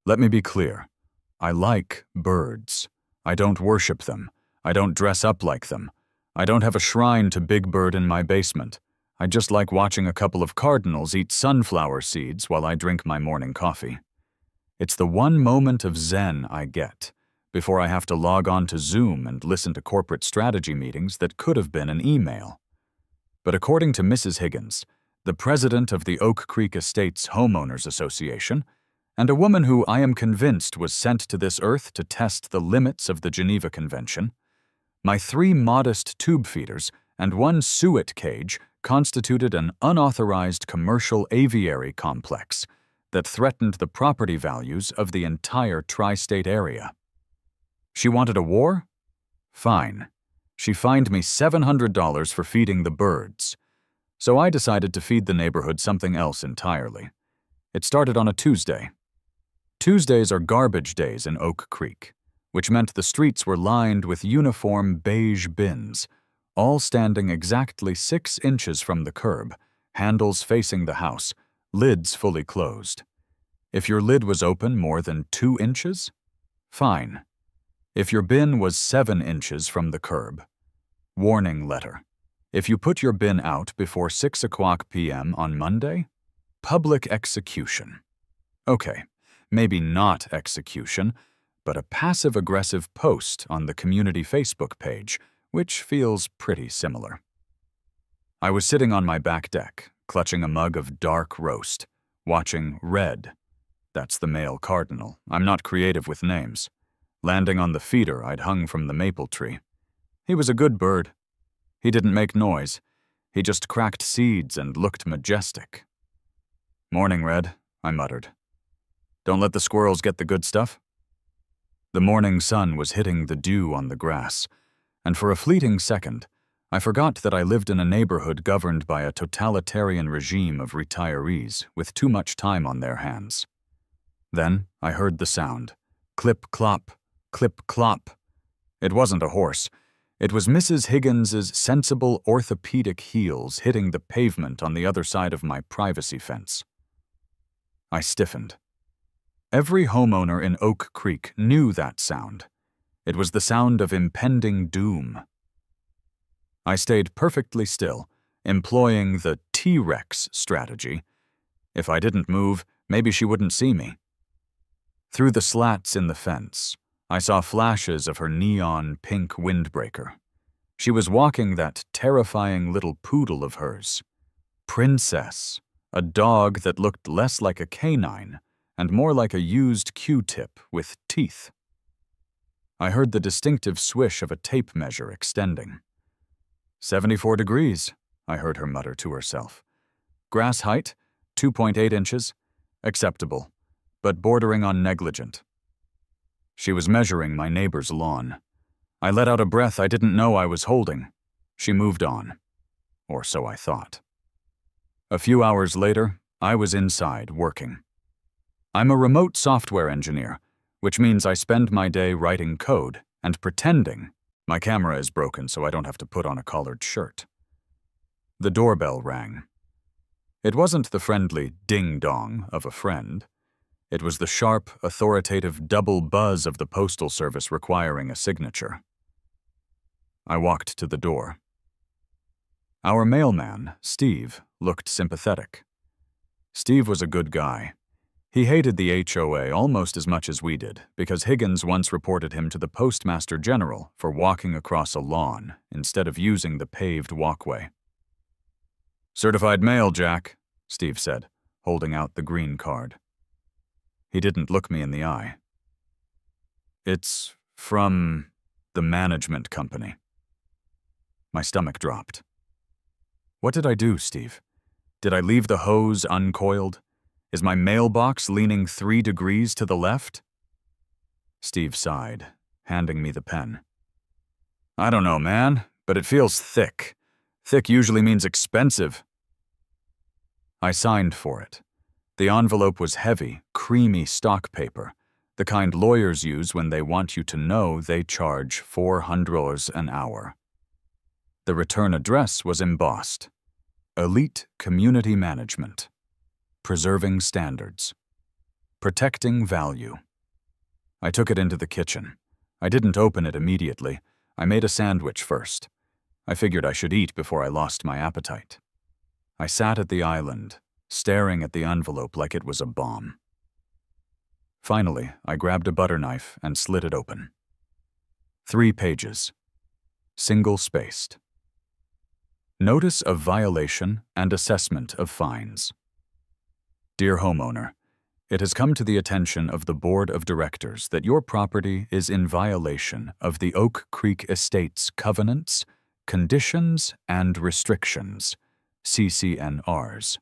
Let me be clear. I like birds. I don't worship them. I don't dress up like them. I don't have a shrine to Big Bird in my basement. I just like watching a couple of cardinals eat sunflower seeds while I drink my morning coffee. It's the one moment of zen I get before I have to log on to Zoom and listen to corporate strategy meetings that could have been an email. But according to Mrs. Higgins, the president of the Oak Creek Estates Homeowners Association, and a woman who I am convinced was sent to this earth to test the limits of the Geneva Convention, my 3 modest tube feeders and 1 suet cage constituted an unauthorized commercial aviary complex that threatened the property values of the entire tri-state area. She wanted a war? Fine. She fined me $700 for feeding the birds. So I decided to feed the neighborhood something else entirely. It started on a Tuesday. Tuesdays are garbage days in Oak Creek, which meant the streets were lined with uniform beige bins, all standing exactly 6 inches from the curb, handles facing the house, lids fully closed. If your lid was open more than 2 inches, fine. If your bin was 7 inches from the curb, warning letter. If you put your bin out before 6:00 p.m. on Monday, public execution. Okay, maybe not execution, but a passive-aggressive post on the community Facebook page, which feels pretty similar. I was sitting on my back deck, clutching a mug of dark roast, watching Red. That's the male cardinal. I'm not creative with names. Landing on the feeder I'd hung from the maple tree. He was a good bird. He didn't make noise. He just cracked seeds and looked majestic. "Morning, Red," I muttered. "Don't let the squirrels get the good stuff." The morning sun was hitting the dew on the grass, and for a fleeting second, I forgot that I lived in a neighborhood governed by a totalitarian regime of retirees with too much time on their hands. Then I heard the sound. Clip-clop, clip-clop. It wasn't a horse. It was Mrs. Higgins's sensible orthopedic heels hitting the pavement on the other side of my privacy fence. I stiffened. Every homeowner in Oak Creek knew that sound. It was the sound of impending doom. I stayed perfectly still, employing the T-Rex strategy. If I didn't move, maybe she wouldn't see me. Through the slats in the fence, I saw flashes of her neon pink windbreaker. She was walking that terrifying little poodle of hers. Princess, a dog that looked less like a canine and more like a used Q-tip with teeth. I heard the distinctive swish of a tape measure extending. 74 degrees, I heard her mutter to herself. Grass height, 2.8 inches, acceptable, but bordering on negligent. She was measuring my neighbor's lawn. I let out a breath I didn't know I was holding. She moved on. Or so I thought. A few hours later, I was inside working. I'm a remote software engineer, which means I spend my day writing code and pretending my camera is broken so I don't have to put on a collared shirt. The doorbell rang. It wasn't the friendly ding-dong of a friend. It was the sharp, authoritative double buzz of the postal service requiring a signature. I walked to the door. Our mailman, Steve, looked sympathetic. Steve was a good guy. He hated the HOA almost as much as we did because Higgins once reported him to the Postmaster General for walking across a lawn instead of using the paved walkway. "Certified mail, Jack," Steve said, holding out the green card. He didn't look me in the eye. "It's from the management company." My stomach dropped. What did I do, Steve? Did I leave the hose uncoiled? Is my mailbox leaning 3 degrees to the left? Steve sighed, handing me the pen. "I don't know, man, but it feels thick. Thick usually means expensive." I signed for it. The envelope was heavy, creamy stock paper, the kind lawyers use when they want you to know they charge $400 an hour. The return address was embossed. Elite Community Management. Preserving Standards. Protecting value. I took it into the kitchen. I didn't open it immediately. I made a sandwich first. I figured I should eat before I lost my appetite. I sat at the island, staring at the envelope like it was a bomb. Finally, I grabbed a butter knife and slit it open. 3 pages. Single-spaced. Notice of violation and assessment of fines. Dear homeowner, it has come to the attention of the Board of Directors that your property is in violation of the Oak Creek Estates Covenants, Conditions, and Restrictions, CCNRs.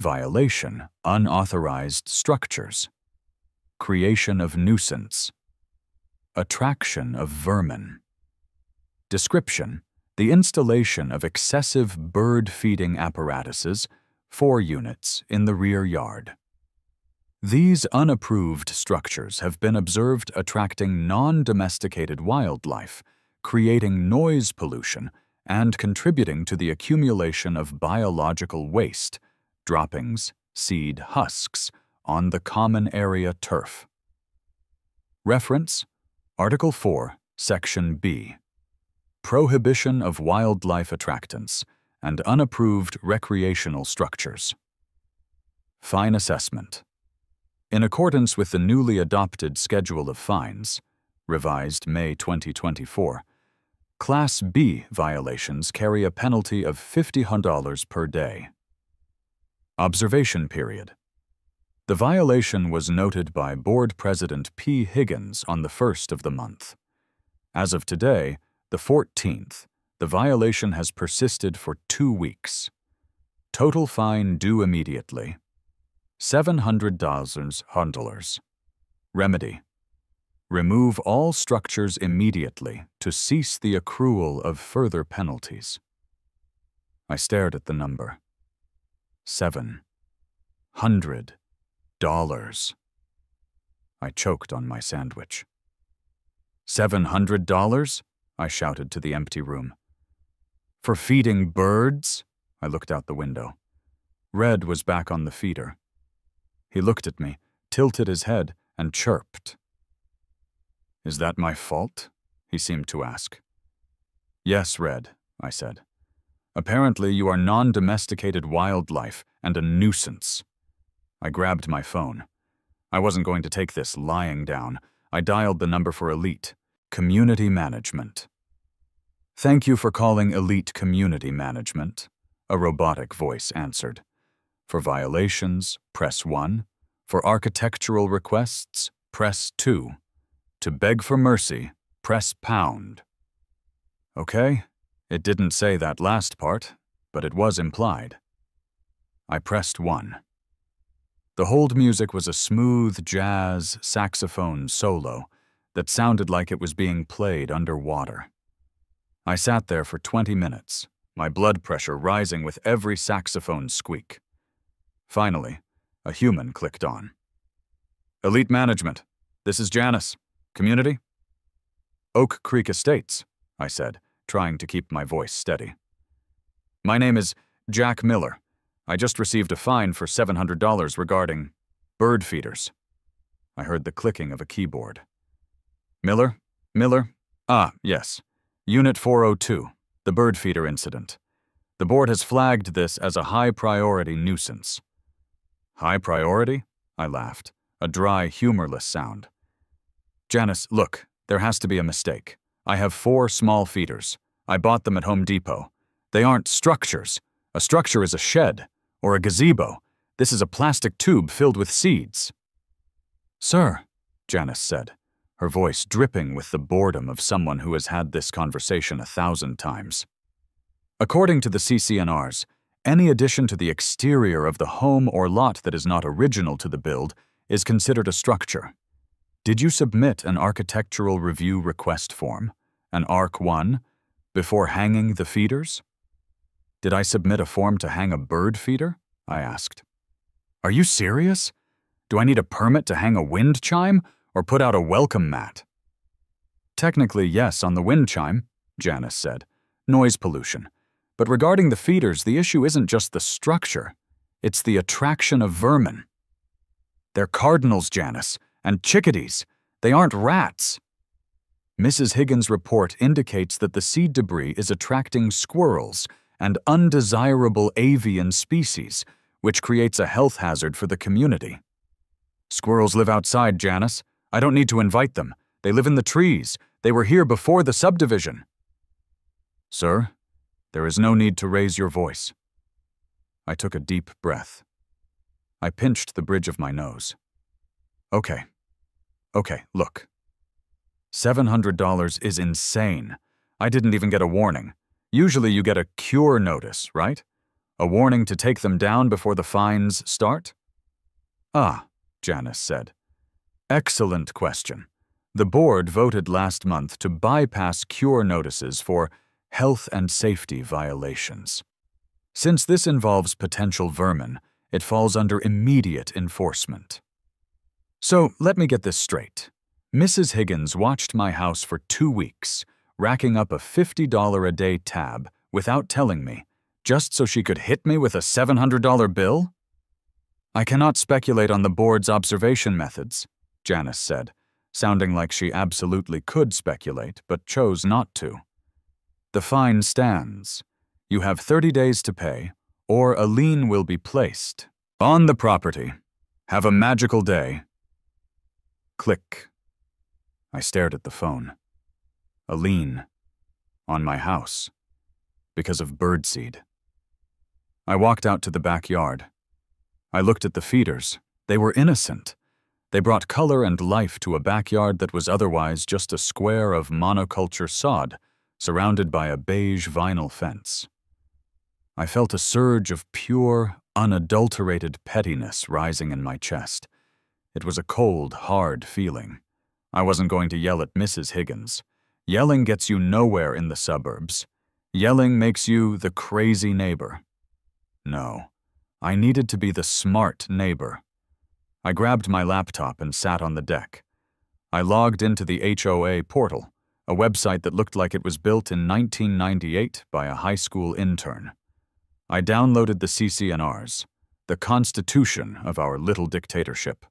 Violation, unauthorized structures. Creation of nuisance. Attraction of vermin. Description, the installation of excessive bird-feeding apparatuses, 4 units, in the rear yard. These unapproved structures have been observed attracting non-domesticated wildlife, creating noise pollution, and contributing to the accumulation of biological waste, droppings, seed husks, on the common area turf. Reference: Article 4, Section B. Prohibition of wildlife attractants and unapproved recreational structures. Fine assessment. In accordance with the newly adopted Schedule of Fines, revised May 2024, Class B violations carry a penalty of $50 per day. Observation period. The violation was noted by Board President P. Higgins on the 1st of the month. As of today, the 14th, the violation has persisted for 2 weeks. Total fine due immediately: $700. Remedy: remove all structures immediately to cease the accrual of further penalties. I stared at the number. $700. I choked on my sandwich. $700? I shouted to the empty room. For feeding birds? I looked out the window. Red was back on the feeder. He looked at me, tilted his head, and chirped. Is that my fault? He seemed to ask. Yes, Red, I said. Apparently you are non-domesticated wildlife and a nuisance. I grabbed my phone. I wasn't going to take this lying down. I dialed the number for Elite, Community Management. Thank you for calling Elite Community Management, a robotic voice answered. For violations, press 1. For architectural requests, press 2. To beg for mercy, press pound. Okay, it didn't say that last part, but it was implied. I pressed 1. The hold music was a smooth jazz saxophone solo that sounded like it was being played underwater. I sat there for 20 minutes, my blood pressure rising with every saxophone squeak. Finally, a human clicked on. Elite Management, this is Janice. Community? Oak Creek Estates, I said, trying to keep my voice steady. My name is Jack Miller. I just received a fine for $700 regarding bird feeders. I heard the clicking of a keyboard. Miller? Ah, yes. Unit 402, the bird feeder incident. The board has flagged this as a high-priority nuisance. High priority? I laughed, a dry, humorless sound. Janice, look, there has to be a mistake. I have 4 small feeders. I bought them at Home Depot. They aren't structures. A structure is a shed, or a gazebo. This is a plastic tube filled with seeds. Sir, Janice said, her voice dripping with the boredom of someone who has had this conversation 1,000 times. According to the CCNRs, any addition to the exterior of the home or lot that is not original to the build is considered a structure. Did you submit an architectural review request form, an ARC-1, before hanging the feeders? Did I submit a form to hang a bird feeder? I asked. Are you serious? Do I need a permit to hang a wind chime or put out a welcome mat? Technically, yes, on the wind chime, Janice said. Noise pollution. But regarding the feeders, the issue isn't just the structure. It's the attraction of vermin. They're cardinals, Janice, and chickadees. They aren't rats. Mrs. Higgins' report indicates that the seed debris is attracting squirrels and undesirable avian species, which creates a health hazard for the community. Squirrels live outside, Janice. I don't need to invite them. They live in the trees. They were here before the subdivision. Sir, there is no need to raise your voice. I took a deep breath. I pinched the bridge of my nose. Okay, look. $700 is insane. I didn't even get a warning. Usually you get a cure notice, right? A warning to take them down before the fines start? Ah, Janice said. Excellent question. The board voted last month to bypass cure notices for health and safety violations. Since this involves potential vermin, it falls under immediate enforcement. So, let me get this straight. Mrs. Higgins watched my house for 2 weeks, racking up a $50 a day tab without telling me, just so she could hit me with a $700 bill? I cannot speculate on the board's observation methods, Janice said, sounding like she absolutely could speculate, but chose not to. The fine stands. You have 30 days to pay, or a lien will be placed on the property. Have a magical day. Click. I stared at the phone. A lien. On my house. Because of birdseed. I walked out to the backyard. I looked at the feeders. They were innocent. They brought color and life to a backyard that was otherwise just a square of monoculture sod, surrounded by a beige vinyl fence. I felt a surge of pure, unadulterated pettiness rising in my chest. It was a cold, hard feeling. I wasn't going to yell at Mrs. Higgins. Yelling gets you nowhere in the suburbs. Yelling makes you the crazy neighbor. No, I needed to be the smart neighbor. I grabbed my laptop and sat on the deck. I logged into the HOA portal, a website that looked like it was built in 1998 by a high school intern. I downloaded the CCNRs, the constitution of our little dictatorship.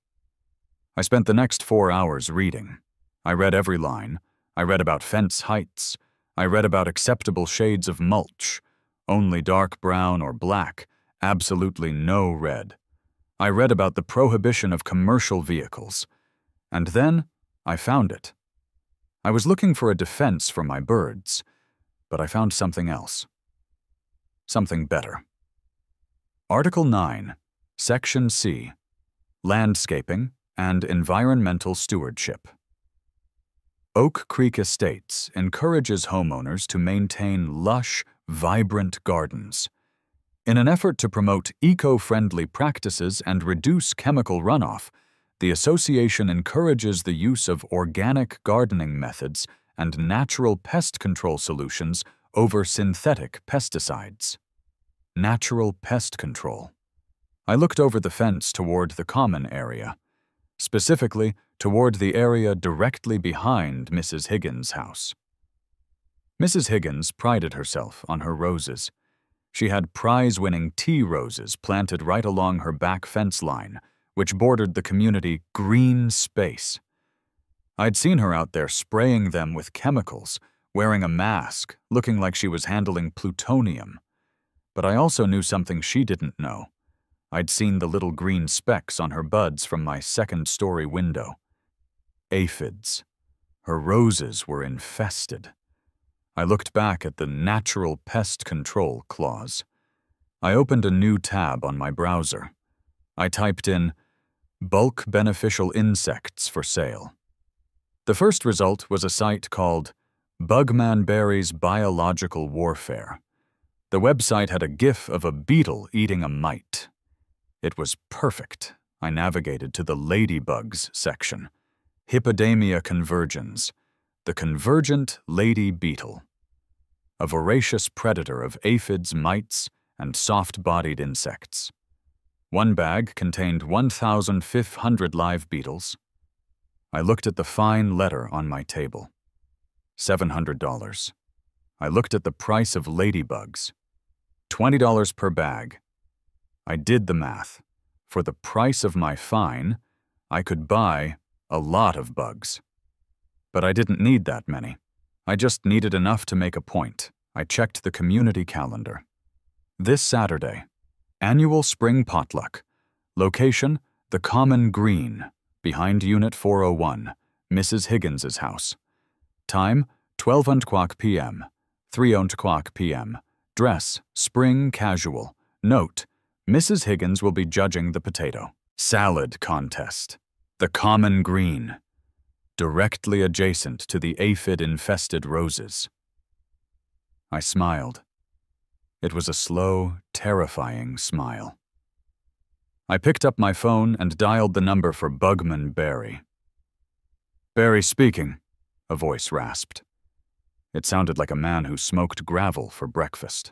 I spent the next 4 hours reading. I read every line. I read about fence heights. I read about acceptable shades of mulch, only dark brown or black, absolutely no red. I read about the prohibition of commercial vehicles. And then I found it. I was looking for a defense for my birds, but I found something else. Something better. Article 9, Section C, Landscaping and Environmental Stewardship. Oak Creek Estates encourages homeowners to maintain lush, vibrant gardens. In an effort to promote eco-friendly practices and reduce chemical runoff, the association encourages the use of organic gardening methods and natural pest control solutions over synthetic pesticides. Natural pest control. I looked over the fence toward the common area, specifically toward the area directly behind Mrs. Higgins' house. Mrs. Higgins prided herself on her roses. She had prize-winning tea roses planted right along her back fence line, which bordered the community green space. I'd seen her out there spraying them with chemicals, wearing a mask, looking like she was handling plutonium. But I also knew something she didn't know. I'd seen the little green specks on her buds from my second-story window. Aphids. Her roses were infested. I looked back at the Natural Pest Control clause. I opened a new tab on my browser. I typed in, bulk beneficial insects for sale. The first result was a site called Bugmanberry's Biological Warfare. The website had a GIF of a beetle eating a mite. It was perfect. I navigated to the Ladybugs section. Hippodamia convergens, the convergent lady beetle. A voracious predator of aphids, mites, and soft-bodied insects. One bag contained 1,500 live beetles. I looked at the fine letter on my table. $700. I looked at the price of ladybugs. $20 per bag. I did the math. For the price of my fine, I could buy a lot of bugs. But I didn't need that many. I just needed enough to make a point. I checked the community calendar. This Saturday, annual spring potluck. Location, the Common Green, behind Unit 401, Mrs. Higgins's house. Time, 12:00 p.m., 3:00 p.m. Dress, spring casual. Note, Mrs. Higgins will be judging the potato salad contest. The Common Green, directly adjacent to the aphid-infested roses. I smiled. It was a slow, terrifying smile. I picked up my phone and dialed the number for Bugman Barry. "Barry speaking," a voice rasped. It sounded like a man who smoked gravel for breakfast.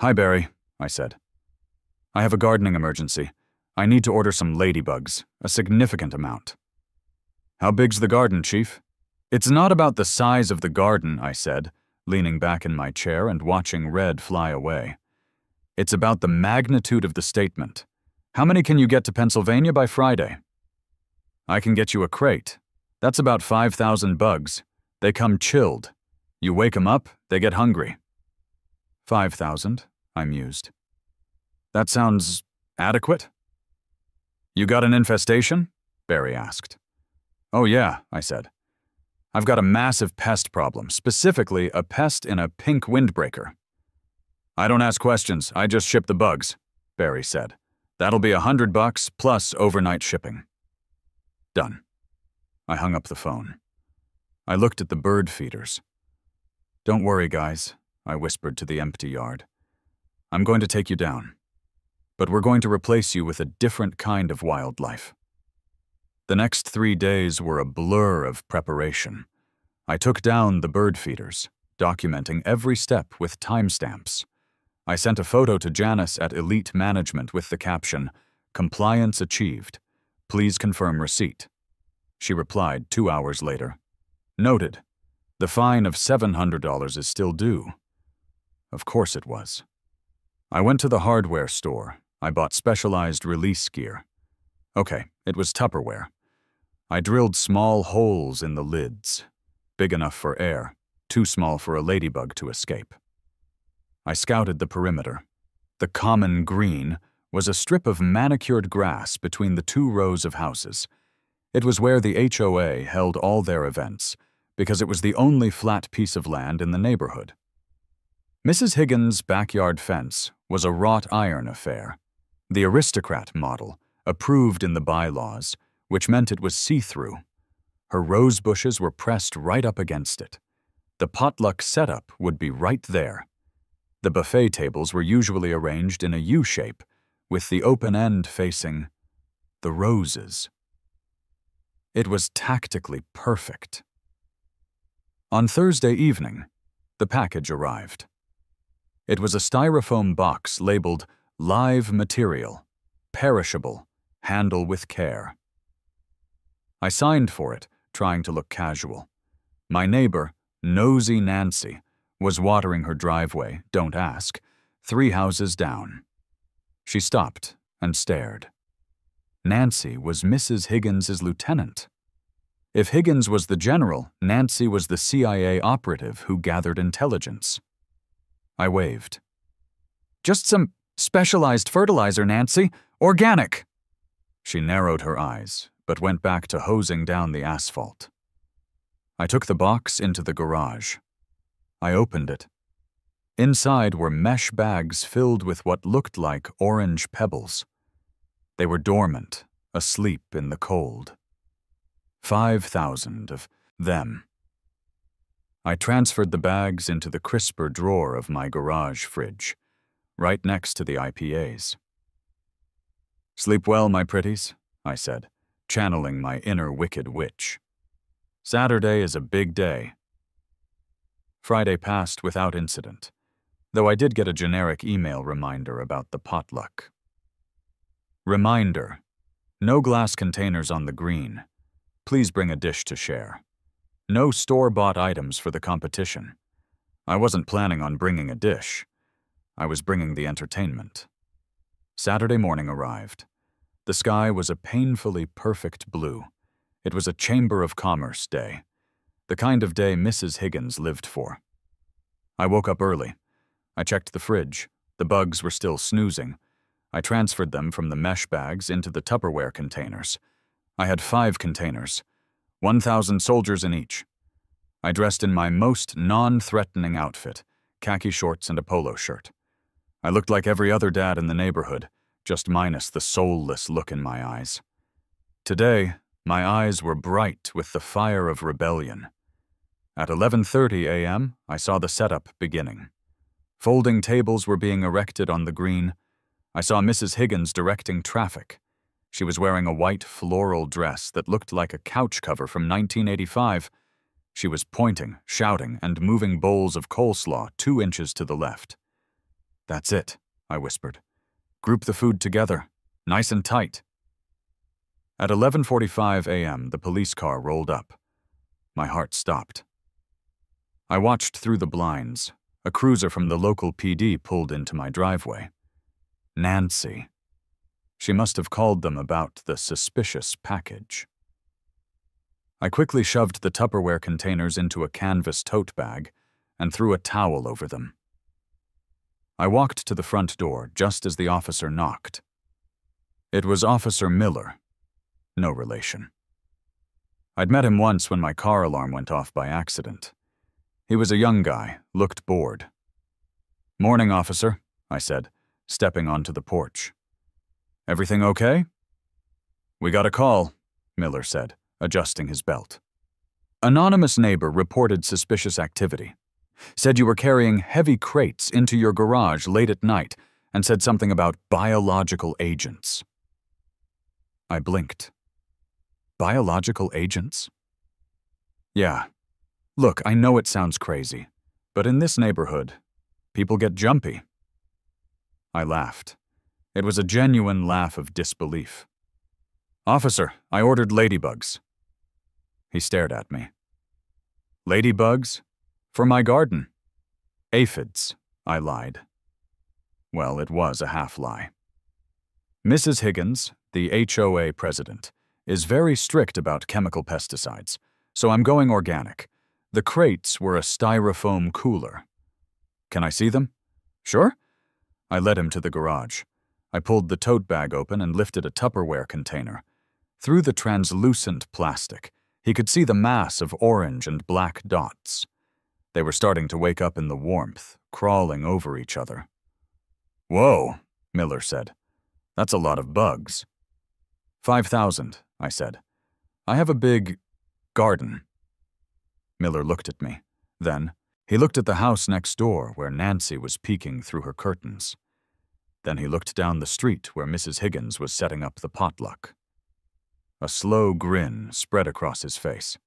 "Hi, Barry," I said. "I have a gardening emergency. I need to order some ladybugs, a significant amount." "How big's the garden, Chief?" "It's not about the size of the garden," I said, leaning back in my chair and watching red fly away. "It's about the magnitude of the statement. How many can you get to Pennsylvania by Friday?" "I can get you a crate. That's about 5,000 bugs. They come chilled. You wake 'em up, they get hungry." 5,000, I mused. "That sounds adequate." "You got an infestation?" Barry asked. "Oh yeah," I said. "I've got a massive pest problem, specifically a pest in a pink windbreaker." "I don't ask questions, I just ship the bugs," Barry said. "That'll be $100 plus overnight shipping." Done. I hung up the phone. I looked at the bird feeders. "Don't worry, guys," I whispered to the empty yard. "I'm going to take you down. But we're going to replace you with a different kind of wildlife." The next 3 days were a blur of preparation. I took down the bird feeders, documenting every step with timestamps. I sent a photo to Janice at Elite Management with the caption, "Compliance achieved. Please confirm receipt." She replied 2 hours later. "Noted. The fine of $700 is still due." Of course it was. I went to the hardware store. I bought specialized release gear. Okay, it was Tupperware. I drilled small holes in the lids, big enough for air, too small for a ladybug to escape. I scouted the perimeter. The Common Green was a strip of manicured grass between the 2 rows of houses. It was where the HOA held all their events, because it was the only flat piece of land in the neighborhood. Mrs. Higgins' backyard fence was a wrought iron affair, the aristocrat model, approved in the bylaws, which meant it was see-through. Her rose bushes were pressed right up against it. The potluck setup would be right there. The buffet tables were usually arranged in a U shape, with the open end facing the roses. It was tactically perfect. On Thursday evening, the package arrived. It was a styrofoam box labeled "Live Material, Perishable, Handle with Care." I signed for it, trying to look casual. My neighbor, Nosy Nancy, was watering her driveway, don't ask, 3 houses down. She stopped and stared. Nancy was Mrs. Higgins's lieutenant. If Higgins was the general, Nancy was the CIA operative who gathered intelligence. I waved. "Just some specialized fertilizer, Nancy. Organic." She narrowed her eyes, but went back to hosing down the asphalt. I took the box into the garage. I opened it. Inside were mesh bags filled with what looked like orange pebbles. They were dormant, asleep in the cold. 5,000 of them. I transferred the bags into the crisper drawer of my garage fridge, right next to the IPAs. "Sleep well, my pretties," I said, channeling my inner wicked witch. "Saturday is a big day." Friday passed without incident, though I did get a generic email reminder about the potluck. Reminder: no glass containers on the green. Please bring a dish to share. No store-bought items for the competition. I wasn't planning on bringing a dish. I was bringing the entertainment. Saturday morning arrived. The sky was a painfully perfect blue. It was a Chamber of Commerce day, the kind of day Mrs. Higgins lived for. I woke up early. I checked the fridge. The bugs were still snoozing. I transferred them from the mesh bags into the Tupperware containers. I had 5 containers, 1,000 soldiers in each. I dressed in my most non-threatening outfit, khaki shorts and a polo shirt. I looked like every other dad in the neighborhood, just minus the soulless look in my eyes. Today, my eyes were bright with the fire of rebellion. At 11:30 a.m., I saw the setup beginning. Folding tables were being erected on the green. I saw Mrs. Higgins directing traffic. She was wearing a white floral dress that looked like a couch cover from 1985. She was pointing, shouting, and moving bowls of coleslaw 2 inches to the left. "That's it," I whispered. "Group the food together, nice and tight." At 11:45 a.m., the police car rolled up. My heart stopped. I watched through the blinds. A cruiser from the local PD pulled into my driveway. Nancy. She must have called them about the suspicious package. I quickly shoved the Tupperware containers into a canvas tote bag and threw a towel over them. I walked to the front door just as the officer knocked. It was Officer Miller. No relation. I'd met him once when my car alarm went off by accident. He was a young guy, looked bored. "Morning, officer," I said, stepping onto the porch. "Everything okay?" "We got a call," Miller said, adjusting his belt. "Anonymous neighbor reported suspicious activity. Said you were carrying heavy crates into your garage late at night and said something about biological agents." I blinked. Biological agents? Yeah. Look, I know it sounds crazy, but in this neighborhood, people get jumpy. I laughed. It was a genuine laugh of disbelief. "Officer, I ordered ladybugs." He stared at me. "Ladybugs? For my garden." "Aphids," I lied. Well, it was a half-lie. Mrs. Higgins, the HOA president, is very strict about chemical pesticides, so I'm going organic. The crates were a styrofoam cooler. "Can I see them?" "Sure." I led him to the garage. I pulled the tote bag open and lifted a Tupperware container. Through the translucent plastic, he could see the mass of orange and black dots. They were starting to wake up in the warmth, crawling over each other. "Whoa," Miller said. "That's a lot of bugs." 5,000, I said. "I have a big garden." Miller looked at me. Then, he looked at the house next door where Nancy was peeking through her curtains. Then he looked down the street where Mrs. Higgins was setting up the potluck. A slow grin spread across his face.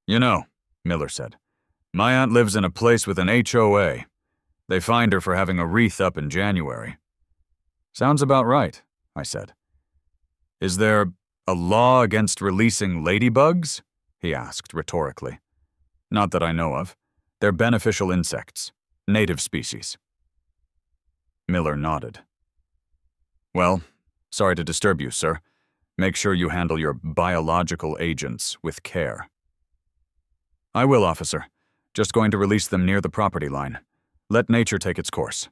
"You know," Miller said, "my aunt lives in a place with an HOA. They fined her for having a wreath up in January." "Sounds about right," I said. "Is there a law against releasing ladybugs?" he asked rhetorically. "Not that I know of. They're beneficial insects, native species." Miller nodded. "Well, sorry to disturb you, sir. Make sure you handle your biological agents with care." "I will, officer. Just going to release them near the property line. Let nature take its course."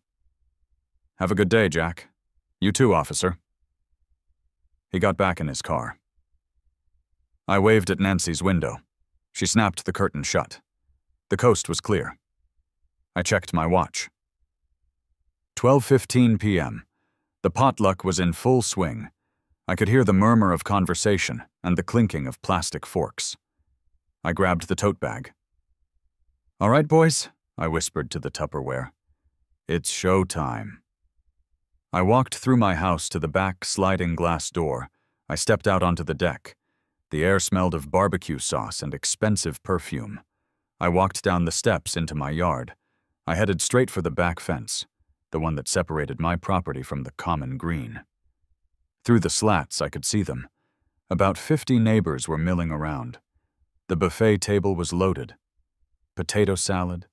"Have a good day, Jack." "You too, officer." He got back in his car. I waved at Nancy's window. She snapped the curtain shut. The coast was clear. I checked my watch. 12:15 p.m. The potluck was in full swing. I could hear the murmur of conversation and the clinking of plastic forks. I grabbed the tote bag. "All right, boys," I whispered to the Tupperware. "It's show time." I walked through my house to the back sliding glass door. I stepped out onto the deck. The air smelled of barbecue sauce and expensive perfume. I walked down the steps into my yard. I headed straight for the back fence, the one that separated my property from the common green. Through the slats, I could see them. About 50 neighbors were milling around. The buffet table was loaded. Potato salad,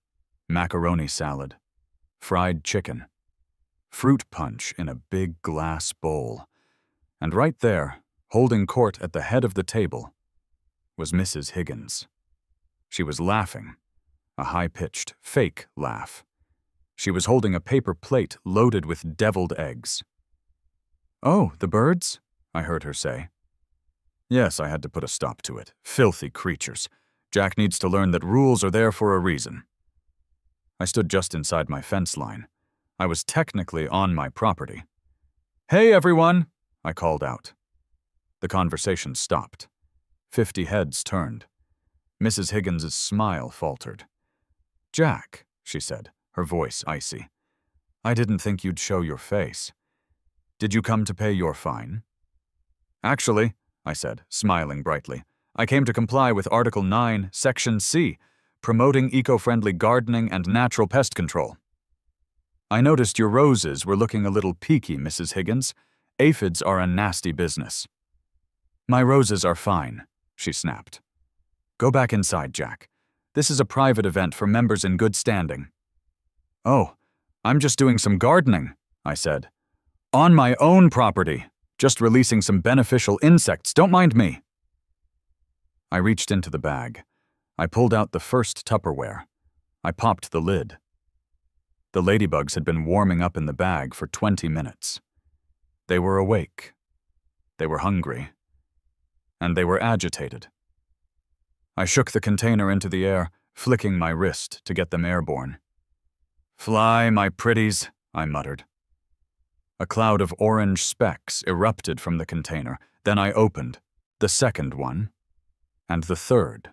macaroni salad, fried chicken, fruit punch in a big glass bowl. And right there, holding court at the head of the table, was Mrs. Higgins. She was laughing, a high-pitched, fake laugh. She was holding a paper plate loaded with deviled eggs. "Oh, the birds?" I heard her say. Yes, I had to put a stop to it. Filthy creatures. Jack needs to learn that rules are there for a reason. I stood just inside my fence line. I was technically on my property. "Hey, everyone!" I called out. The conversation stopped. 50 heads turned. Mrs. Higgins's smile faltered. "Jack," she said, her voice icy, "I didn't think you'd show your face. Did you come to pay your fine?" "Actually," I said, smiling brightly, "I came to comply with Article 9, Section C, promoting eco-friendly gardening and natural pest control." "I noticed your roses were looking a little peaky, Mrs. Higgins. Aphids are a nasty business." "My roses are fine," she snapped. "Go back inside, Jack. This is a private event for members in good standing." "Oh, I'm just doing some gardening," I said. "On my own property. Just releasing some beneficial insects. Don't mind me." I reached into the bag. I pulled out the first Tupperware. I popped the lid. The ladybugs had been warming up in the bag for 20 minutes. They were awake. They were hungry. And they were agitated. I shook the container into the air, flicking my wrist to get them airborne. "Fly, my pretties," I muttered. A cloud of orange specks erupted from the container. Then I opened the second one and the third.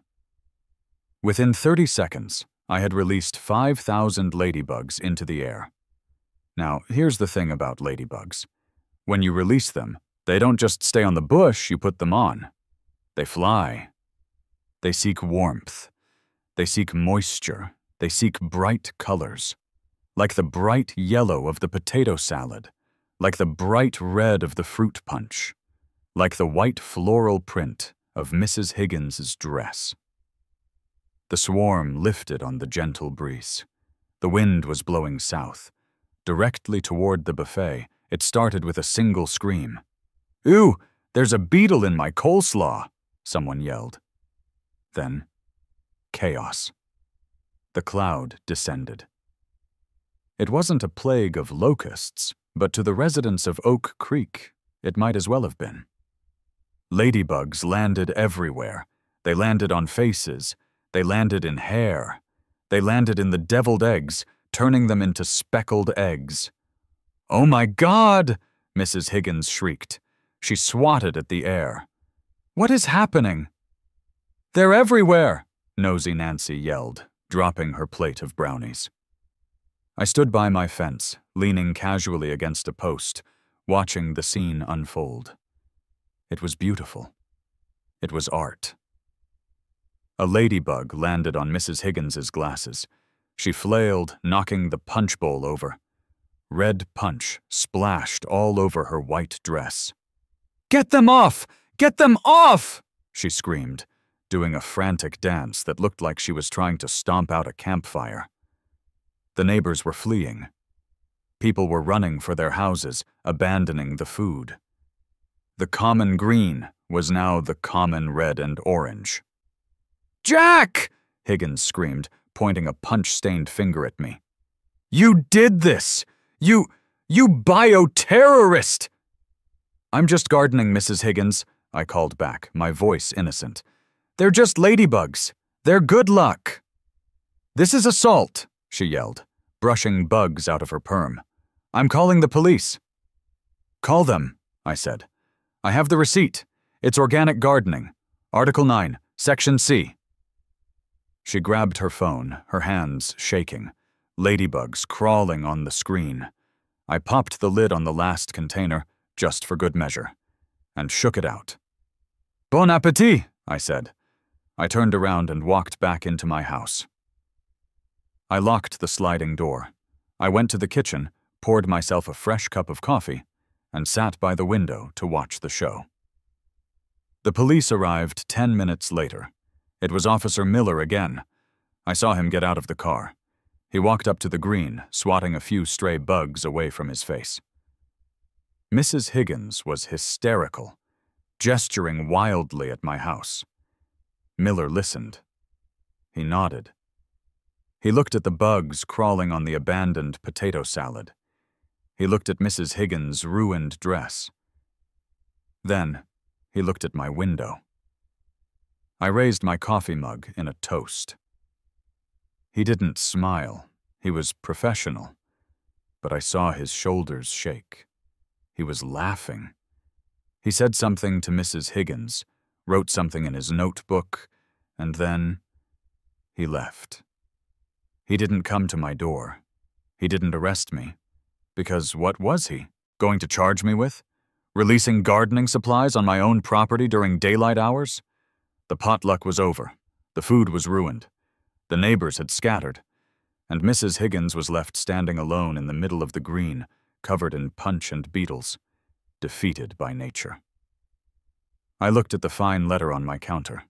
Within 30 seconds, I had released 5,000 ladybugs into the air. Now, here's the thing about ladybugs. When you release them, they don't just stay on the bush you put them on. They fly. They seek warmth. They seek moisture. They seek bright colors. Like the bright yellow of the potato salad. Like the bright red of the fruit punch. Like the white floral print of Mrs. Higgins's dress. The swarm lifted on the gentle breeze. The wind was blowing south. Directly toward the buffet, it started with a single scream. "Ooh, there's a beetle in my coleslaw," someone yelled. Then, chaos. The cloud descended. It wasn't a plague of locusts, but to the residents of Oak Creek, it might as well have been. Ladybugs landed everywhere. They landed on faces. They landed in hair. They landed in the deviled eggs, turning them into speckled eggs. "Oh my God!" Mrs. Higgins shrieked. She swatted at the air. "What is happening?" "They're everywhere!" Nosy Nancy yelled, dropping her plate of brownies. I stood by my fence, leaning casually against a post, watching the scene unfold. It was beautiful. It was art. A ladybug landed on Mrs. Higgins's glasses. She flailed, knocking the punch bowl over. Red punch splashed all over her white dress. "Get them off! Get them off!" she screamed, doing a frantic dance that looked like she was trying to stomp out a campfire. The neighbors were fleeing. People were running for their houses, abandoning the food. The common green was now the common red and orange. "Jack!" Higgins screamed, pointing a punch-stained finger at me. "You did this! You bioterrorist!" "I'm just gardening, Mrs. Higgins," I called back, my voice innocent. "They're just ladybugs. They're good luck." "This is assault," she yelled, brushing bugs out of her perm. "I'm calling the police." "Call them," I said. "I have the receipt. It's organic gardening. Article 9, Section C." She grabbed her phone, her hands shaking, ladybugs crawling on the screen. I popped the lid on the last container, just for good measure, and shook it out. "Bon appétit," I said. I turned around and walked back into my house. I locked the sliding door. I went to the kitchen, poured myself a fresh cup of coffee, and sat by the window to watch the show. The police arrived 10 minutes later. It was Officer Miller again. I saw him get out of the car. He walked up to the green, swatting a few stray bugs away from his face. Mrs. Higgins was hysterical, gesturing wildly at my house. Miller listened. He nodded. He looked at the bugs crawling on the abandoned potato salad. He looked at Mrs. Higgins' ruined dress. Then, he looked at my window. I raised my coffee mug in a toast. He didn't smile. He was professional. But I saw his shoulders shake. He was laughing. He said something to Mrs. Higgins, wrote something in his notebook, and then he left. He didn't come to my door. He didn't arrest me. Because what was he going to charge me with? Releasing gardening supplies on my own property during daylight hours? The potluck was over. The food was ruined. The neighbors had scattered. And Mrs. Higgins was left standing alone in the middle of the green, covered in punch and beetles, defeated by nature. I looked at the fine letter on my counter.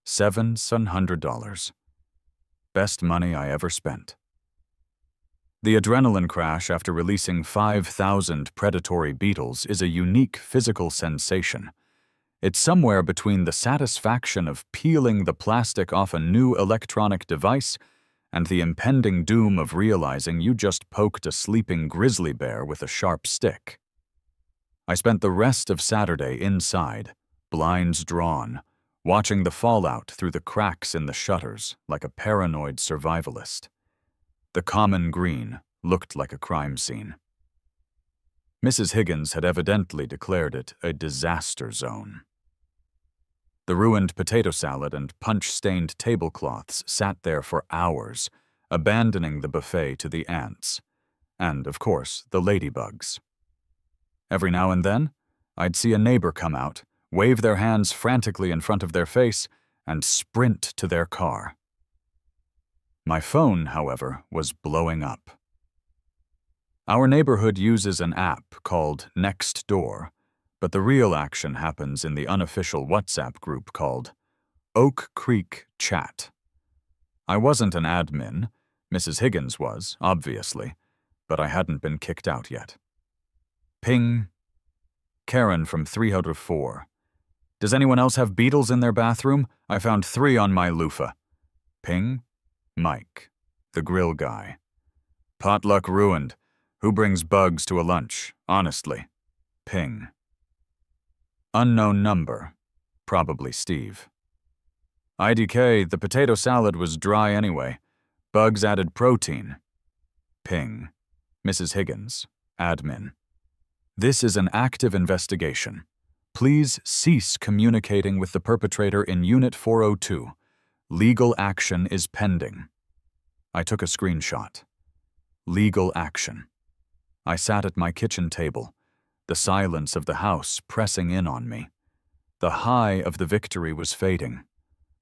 $700. Best money I ever spent. The adrenaline crash after releasing 5,000 predatory beetles is a unique physical sensation. It's somewhere between the satisfaction of peeling the plastic off a new electronic device and the impending doom of realizing you just poked a sleeping grizzly bear with a sharp stick. I spent the rest of Saturday inside, blinds drawn, watching the fallout through the cracks in the shutters like a paranoid survivalist. The common green looked like a crime scene. Mrs. Higgins had evidently declared it a disaster zone. The ruined potato salad and punch-stained tablecloths sat there for hours, abandoning the buffet to the ants, and, of course, the ladybugs. Every now and then, I'd see a neighbor come out, wave their hands frantically in front of their face, and sprint to their car. My phone, however, was blowing up. Our neighborhood uses an app called Nextdoor, but the real action happens in the unofficial WhatsApp group called Oak Creek Chat. I wasn't an admin. Mrs. Higgins was, obviously, but I hadn't been kicked out yet. Ping. Karen from 304. Does anyone else have beetles in their bathroom? I found 3 on my loofah. Ping. Mike, the grill guy. Potluck ruined. Who brings bugs to a lunch? Honestly. Ping. Unknown number. Probably Steve. IDK, the potato salad was dry anyway. Bugs added protein. Ping. Mrs. Higgins, admin. This is an active investigation. Please cease communicating with the perpetrator in Unit 402. Legal action is pending. I took a screenshot. Legal action. I sat at my kitchen table, the silence of the house pressing in on me. The high of the victory was fading,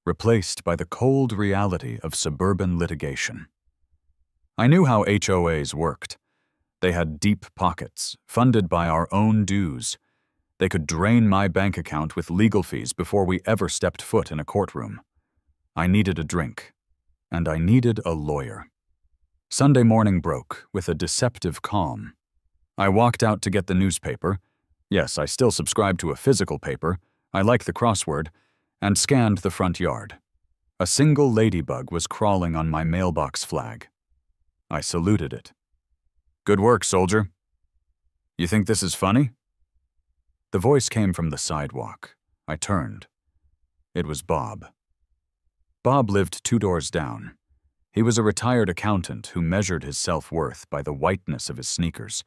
replaced by the cold reality of suburban litigation. I knew how HOAs worked. They had deep pockets, funded by our own dues. They could drain my bank account with legal fees before we ever stepped foot in a courtroom. I needed a drink, and I needed a lawyer. Sunday morning broke with a deceptive calm. I walked out to get the newspaper. Yes, I still subscribe to a physical paper. I like the crossword, and scanned the front yard. A single ladybug was crawling on my mailbox flag. I saluted it. Good work, soldier. You think this is funny? The voice came from the sidewalk. I turned. It was Bob. Bob lived 2 doors down. He was a retired accountant who measured his self-worth by the whiteness of his sneakers.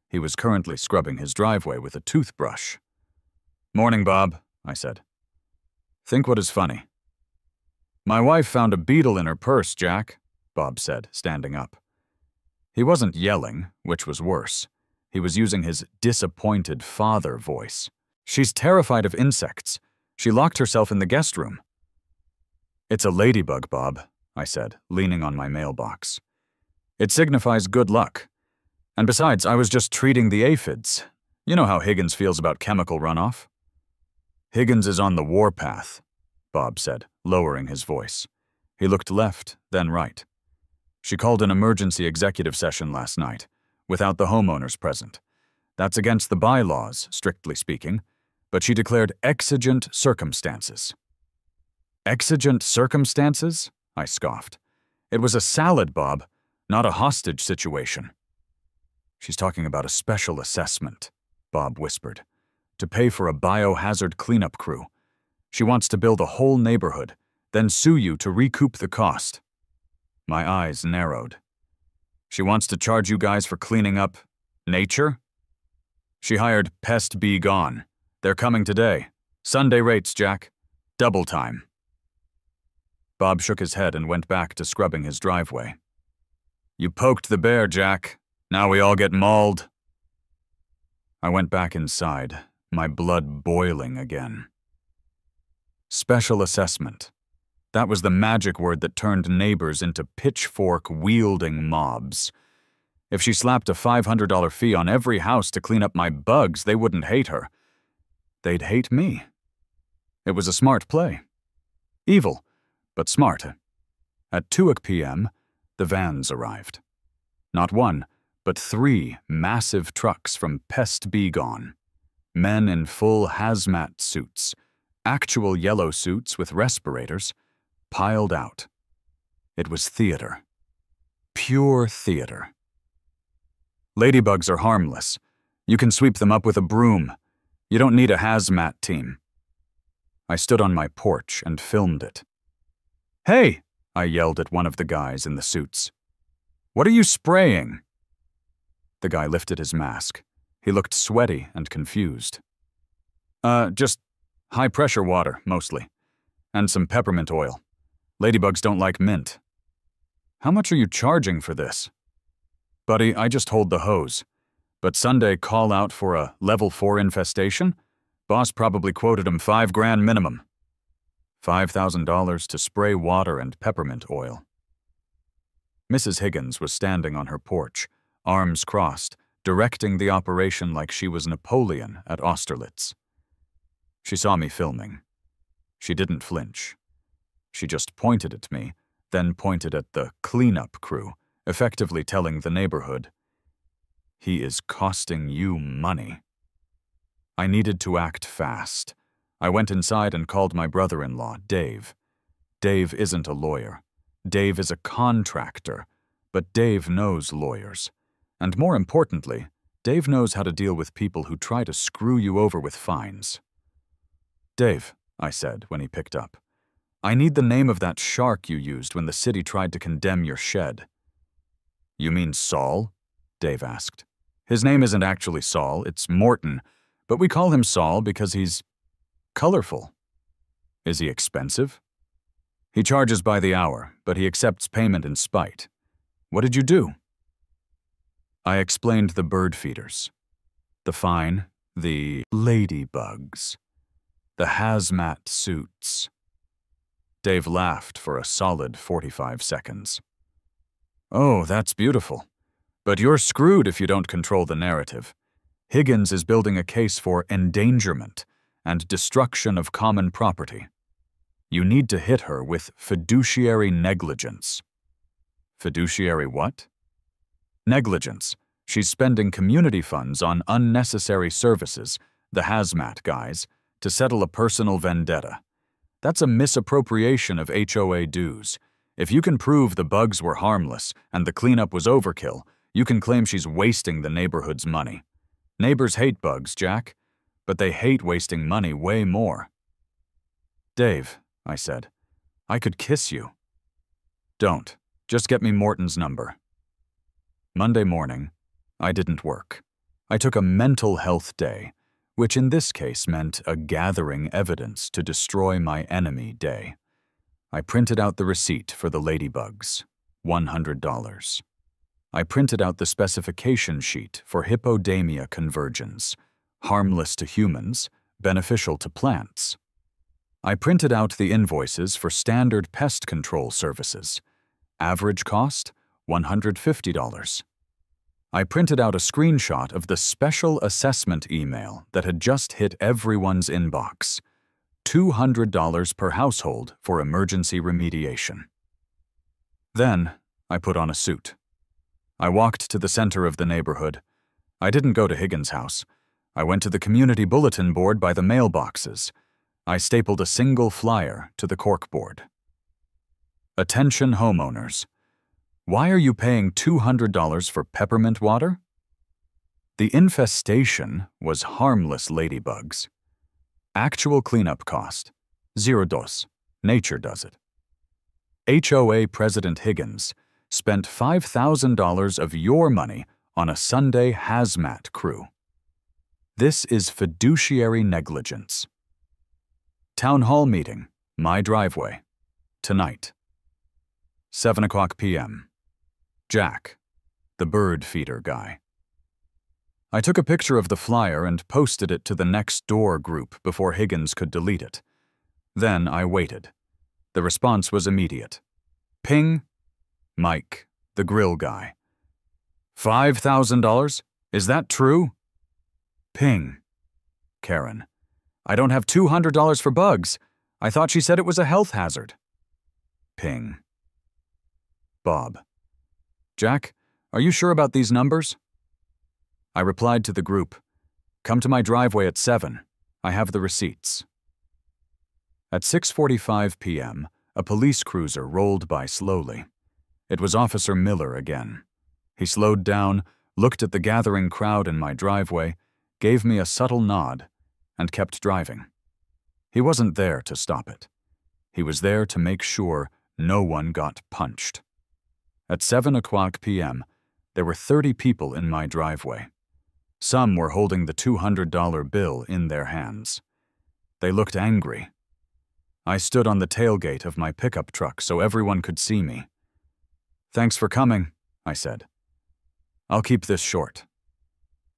He was currently scrubbing his driveway with a toothbrush. Morning, Bob, I said. Think what is funny. My wife found a beetle in her purse, Jack, Bob said, standing up. He wasn't yelling, which was worse. He was using his disappointed father voice. She's terrified of insects. She locked herself in the guest room. It's a ladybug, Bob, I said, leaning on my mailbox. It signifies good luck. And besides, I was just treating the aphids. You know how Higgins feels about chemical runoff. Higgins is on the warpath, Bob said, lowering his voice. He looked left, then right. She called an emergency executive session last night, without the homeowners present. That's against the bylaws, strictly speaking, but she declared exigent circumstances. Exigent circumstances? I scoffed. It was a salad, Bob, not a hostage situation. She's talking about a special assessment, Bob whispered, to pay for a biohazard cleanup crew. She wants to build a whole neighborhood, then sue you to recoup the cost. My eyes narrowed. She wants to charge you guys for cleaning up nature? She hired Pest Be Gone. They're coming today. Sunday rates, Jack. Double time. Bob shook his head and went back to scrubbing his driveway. You poked the bear, Jack. Now we all get mauled. I went back inside, my blood boiling again. Special assessment. That was the magic word that turned neighbors into pitchfork-wielding mobs. If she slapped a $500 fee on every house to clean up my bugs, they wouldn't hate her. They'd hate me. It was a smart play. Evil, but smart. At 2 p.m., the vans arrived. Not one, but 3 massive trucks from Pest Be Gone. Men in full hazmat suits, actual yellow suits with respirators, piled out. It was theater. Pure theater. Ladybugs are harmless. You can sweep them up with a broom. You don't need a hazmat team. I stood on my porch and filmed it. Hey, I yelled at one of the guys in the suits. What are you spraying? The guy lifted his mask. He looked sweaty and confused. Just high-pressure water, mostly. And some peppermint oil. Ladybugs don't like mint. How much are you charging for this? Buddy, I just hold the hose. But Sunday call out for a level 4 infestation? Boss probably quoted him $5,000 minimum. $5,000 to spray water and peppermint oil. Mrs. Higgins was standing on her porch, arms crossed, directing the operation like she was Napoleon at Austerlitz. She saw me filming. She didn't flinch. She just pointed at me, then pointed at the cleanup crew, effectively telling the neighborhood, "He is costing you money." I needed to act fast. I went inside and called my brother-in-law, Dave. Dave isn't a lawyer. Dave is a contractor, but Dave knows lawyers. And more importantly, Dave knows how to deal with people who try to screw you over with fines. "Dave," I said when he picked up, "I need the name of that shark you used when the city tried to condemn your shed." "You mean Saul?" Dave asked. "His name isn't actually Saul, it's Morton, but we call him Saul because he's colorful." "Is he expensive?" "He charges by the hour, but he accepts payment in spite. What did you do?" I explained the bird feeders. The fine, the ladybugs, the hazmat suits. Dave laughed for a solid 45 seconds. "Oh, that's beautiful. But you're screwed if you don't control the narrative. Higgins is building a case for endangerment and destruction of common property. You need to hit her with fiduciary negligence." Fiduciary what? Negligence. She's spending community funds on unnecessary services, the hazmat guys, to settle a personal vendetta. That's a misappropriation of HOA dues. If you can prove the bugs were harmless and the cleanup was overkill, you can claim she's wasting the neighborhood's money. Neighbors hate bugs, Jack, but they hate wasting money way more. "Dave," I said, "I could kiss you." "Don't. Just get me Morton's number." Monday morning, I didn't work. I took a mental health day, which in this case meant a gathering evidence to destroy my enemy day. I printed out the receipt for the ladybugs, $100. I printed out the specification sheet for hippodamia convergens, harmless to humans, beneficial to plants. I printed out the invoices for standard pest control services. Average cost, $150. I printed out a screenshot of the special assessment email that had just hit everyone's inbox. $200 per household for emergency remediation. Then, I put on a suit. I walked to the center of the neighborhood. I didn't go to Higgins' house. I went to the community bulletin board by the mailboxes. I stapled a single flyer to the corkboard. Attention homeowners. Why are you paying $200 for peppermint water? The infestation was harmless ladybugs. Actual cleanup cost, $0. Nature does it. HOA President Higgins spent $5,000 of your money on a Sunday hazmat crew. This is fiduciary negligence. Town hall meeting, my driveway, tonight. 7:00 p.m. Jack, the bird feeder guy. I took a picture of the flyer and posted it to the next door group before Higgins could delete it. Then I waited. The response was immediate. Ping. Mike, the grill guy. $5,000? Is that true? Ping. Karen. I don't have $200 for bugs. I thought she said it was a health hazard. Ping. Bob. Jack, are you sure about these numbers? I replied to the group. Come to my driveway at 7. I have the receipts. At 6:45 p.m., a police cruiser rolled by slowly. It was Officer Miller again. He slowed down, looked at the gathering crowd in my driveway, gave me a subtle nod, and kept driving. He wasn't there to stop it. He was there to make sure no one got punched. At 7:00 p.m., there were 30 people in my driveway. Some were holding the $200 bill in their hands. They looked angry. I stood on the tailgate of my pickup truck so everyone could see me. Thanks for coming, I said. I'll keep this short.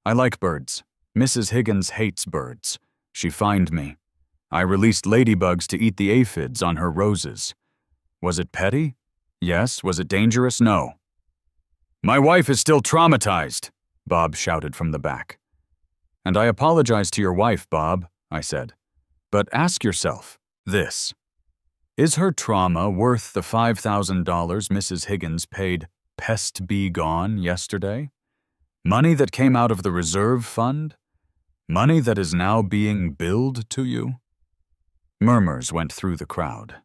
I like birds. Mrs. Higgins hates birds. She fined me. I released ladybugs to eat the aphids on her roses. Was it petty? Yes. Was it dangerous? No. My wife is still traumatized, Bob shouted from the back. And I apologize to your wife, Bob, I said. But ask yourself this. Is her trauma worth the $5,000 Mrs. Higgins paid Pest Be Gone yesterday? Money that came out of the reserve fund? Money that is now being billed to you? Murmurs went through the crowd.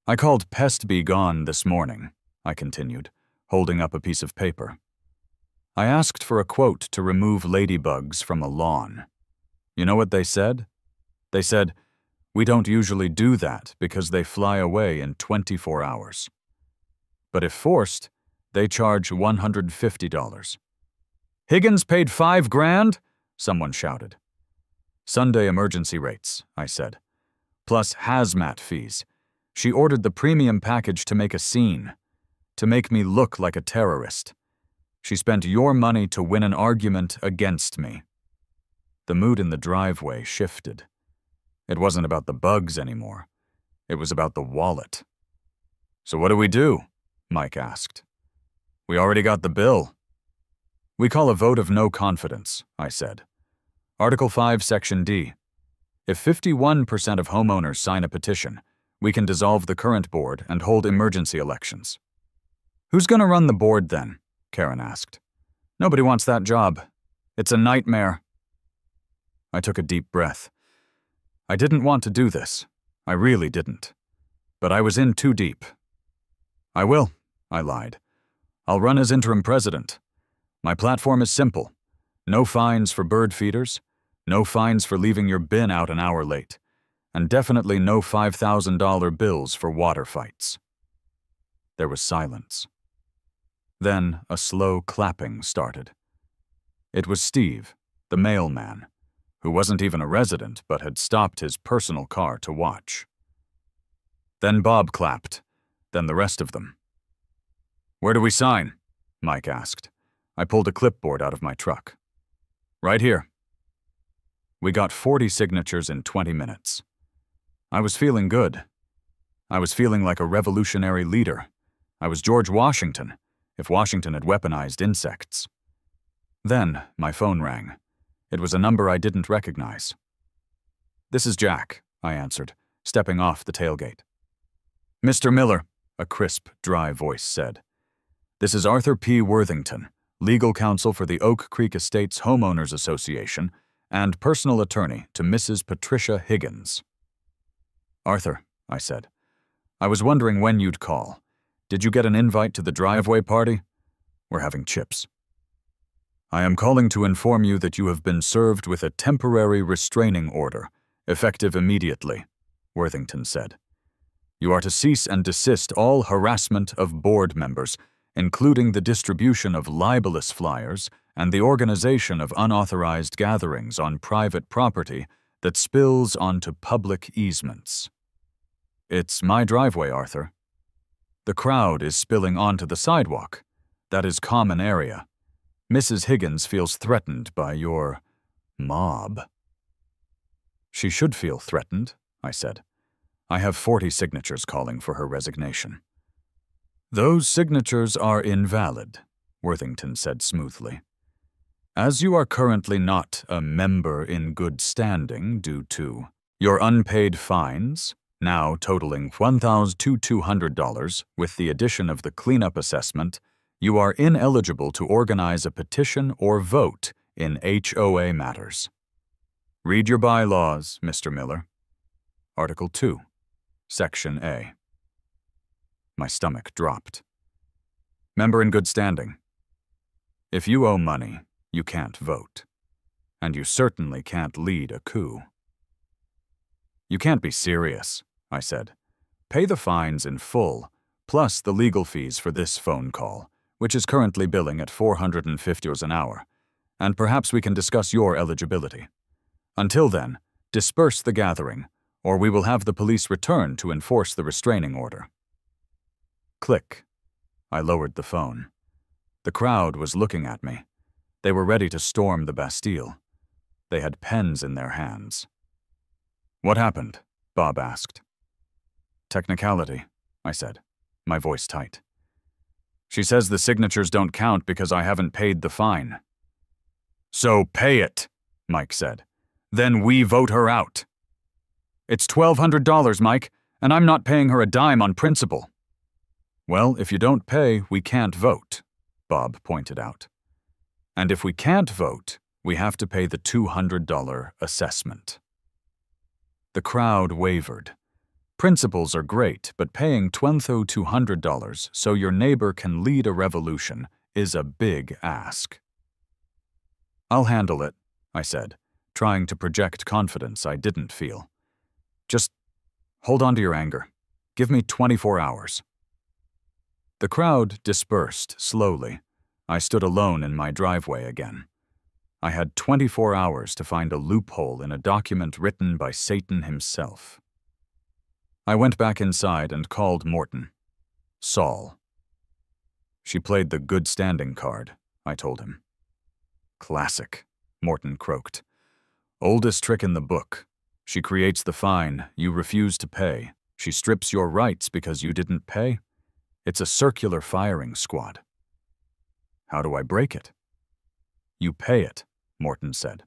I called Pest Be Gone this morning, I continued, holding up a piece of paper. I asked for a quote to remove ladybugs from a lawn. You know what they said? They said, we don't usually do that because they fly away in 24 hours. But if forced, they charge $150. Higgins paid $5,000? Someone shouted. Sunday emergency rates, I said, plus hazmat fees. She ordered the premium package to make a scene, to make me look like a terrorist. She spent your money to win an argument against me. The mood in the driveway shifted. It wasn't about the bugs anymore. It was about the wallet. So what do we do? Mike asked. We already got the bill. We call a vote of no confidence, I said. Article 5, Section D. If 51% of homeowners sign a petition, we can dissolve the current board and hold emergency elections. Who's going to run the board then? Karen asked. Nobody wants that job. It's a nightmare. I took a deep breath. I didn't want to do this. I really didn't. But I was in too deep. I will, I lied. I'll run as interim president. My platform is simple. No fines for bird feeders, no fines for leaving your bin out an hour late, and definitely no $5,000 bills for water fights. There was silence. Then a slow clapping started. It was Steve, the mailman, who wasn't even a resident but had stopped his personal car to watch. Then Bob clapped, then the rest of them. Where do we sign? Mike asked. I pulled a clipboard out of my truck. Right here. We got 40 signatures in 20 minutes. I was feeling good. I was feeling like a revolutionary leader. I was George Washington, if Washington had weaponized insects. Then my phone rang. It was a number I didn't recognize. This is Jack, I answered, stepping off the tailgate. Mr. Miller, a crisp, dry voice said. This is Arthur P. Worthington, legal counsel for the Oak Creek Estates Homeowners Association, and personal attorney to Mrs. Patricia Higgins. "Arthur," I said, "I was wondering when you'd call. Did you get an invite to the driveway party? We're having chips." "I am calling to inform you that you have been served with a temporary restraining order, effective immediately," Worthington said. "You are to cease and desist all harassment of board members, including the distribution of libelous flyers and the organization of unauthorized gatherings on private property that spills onto public easements." "It's my driveway, Arthur." "The crowd is spilling onto the sidewalk. That is common area. Mrs. Higgins feels threatened by your mob." "She should feel threatened," I said. "I have 40 signatures calling for her resignation." "Those signatures are invalid," Worthington said smoothly. "As you are currently not a member in good standing due to your unpaid fines, now totaling $1,200 with the addition of the cleanup assessment, you are ineligible to organize a petition or vote in HOA matters. Read your bylaws, Mr. Miller. Article 2, Section A. My stomach dropped. Member in good standing. If you owe money, you can't vote. And you certainly can't lead a coup. "You can't be serious," I said. "Pay the fines in full, plus the legal fees for this phone call, which is currently billing at $450 an hour, and perhaps we can discuss your eligibility. Until then, disperse the gathering, or we will have the police return to enforce the restraining order." Click. I lowered the phone. The crowd was looking at me. They were ready to storm the Bastille. They had pens in their hands. "What happened?" Bob asked. "Technicality," I said, my voice tight. "She says the signatures don't count because I haven't paid the fine." "So pay it," Mike said. "Then we vote her out." "It's $1,200, Mike, and I'm not paying her a dime on principle." "Well, if you don't pay, we can't vote," Bob pointed out. "And if we can't vote, we have to pay the $200 assessment." The crowd wavered. Principles are great, but paying $2,200 so your neighbor can lead a revolution is a big ask. "I'll handle it," I said, trying to project confidence I didn't feel. "Just hold on to your anger. Give me 24 hours. The crowd dispersed slowly. I stood alone in my driveway again. I had 24 hours to find a loophole in a document written by Satan himself. I went back inside and called Morton. "Saul." "She played the good standing card," I told him. "Classic," Morton croaked. "Oldest trick in the book. She creates the fine, you refuse to pay. She strips your rights because you didn't pay. It's a circular firing squad." "How do I break it?" "You pay it," Morton said.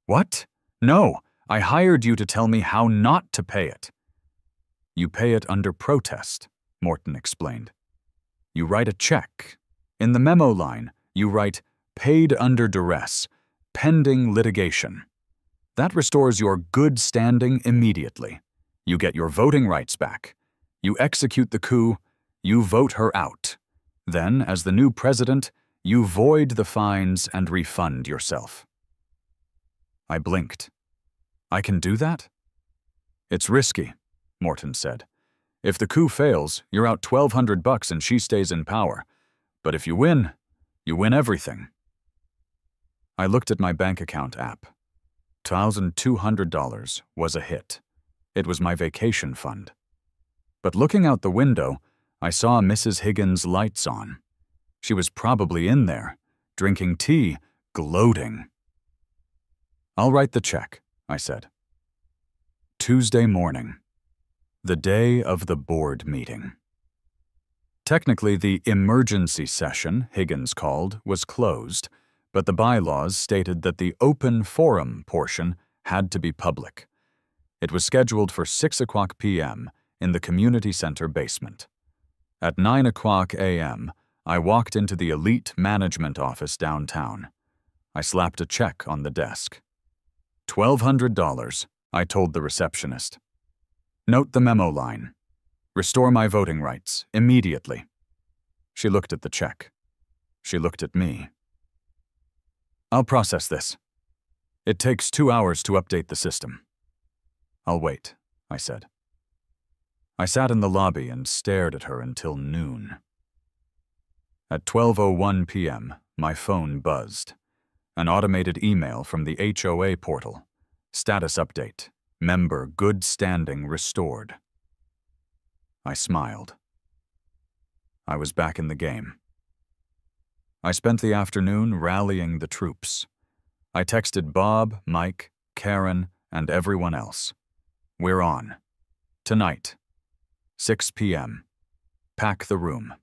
"What? No, I hired you to tell me how not to pay it." "You pay it under protest," Morton explained. "You write a check. In the memo line, you write, 'Paid under duress, pending litigation.' That restores your good standing immediately. You get your voting rights back. You execute the coup. You vote her out. Then, as the new president, you void the fines and refund yourself." I blinked. "I can do that?" "It's risky," Morton said. "If the coup fails, you're out $1,200 and she stays in power. But if you win everything." I looked at my bank account app. $1,200 was a hit. It was my vacation fund. But looking out the window, I saw Mrs. Higgins' lights on. She was probably in there, drinking tea, gloating. "I'll write the check," I said. Tuesday morning. The day of the board meeting. Technically, the emergency session Higgins called was closed, but the bylaws stated that the open forum portion had to be public. It was scheduled for 6:00 p.m. in the community center basement. At 9:00 a.m., I walked into the elite management office downtown. I slapped a check on the desk. $1,200, I told the receptionist. Note the memo line. Restore my voting rights, immediately. She looked at the check. She looked at me. I'll process this. It takes 2 hours to update the system. I'll wait, I said. I sat in the lobby and stared at her until noon. At 12:01 p.m., my phone buzzed. An automated email from the HOA portal. Status update. Member good standing restored. I smiled. I was back in the game. I spent the afternoon rallying the troops. I texted Bob, Mike, Karen, and everyone else. We're on. Tonight. 6 p.m. Pack the room.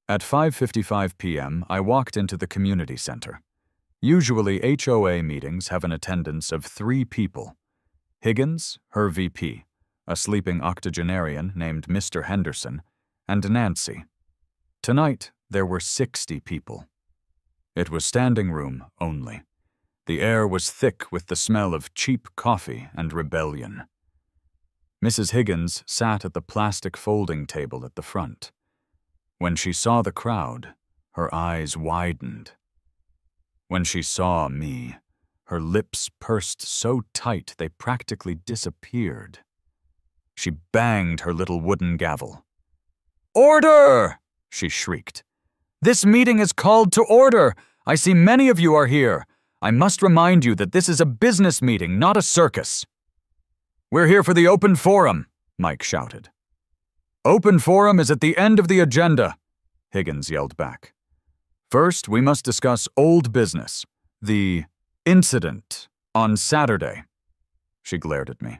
At 5:55 p.m., I walked into the community center. Usually, HOA meetings have an attendance of 3 people. Higgins, her VP, a sleeping octogenarian named Mr. Henderson, and Nancy. Tonight, there were 60 people. It was standing room only. The air was thick with the smell of cheap coffee and rebellion. Mrs. Higgins sat at the plastic folding table at the front. When she saw the crowd, her eyes widened. When she saw me, her lips pursed so tight they practically disappeared. She banged her little wooden gavel. "Order!" she shrieked. "This meeting is called to order! I see many of you are here. I must remind you that this is a business meeting, not a circus." "We're here for the open forum," Mike shouted. "Open forum is at the end of the agenda," Higgins yelled back. "First, we must discuss old business, the incident on Saturday." She glared at me.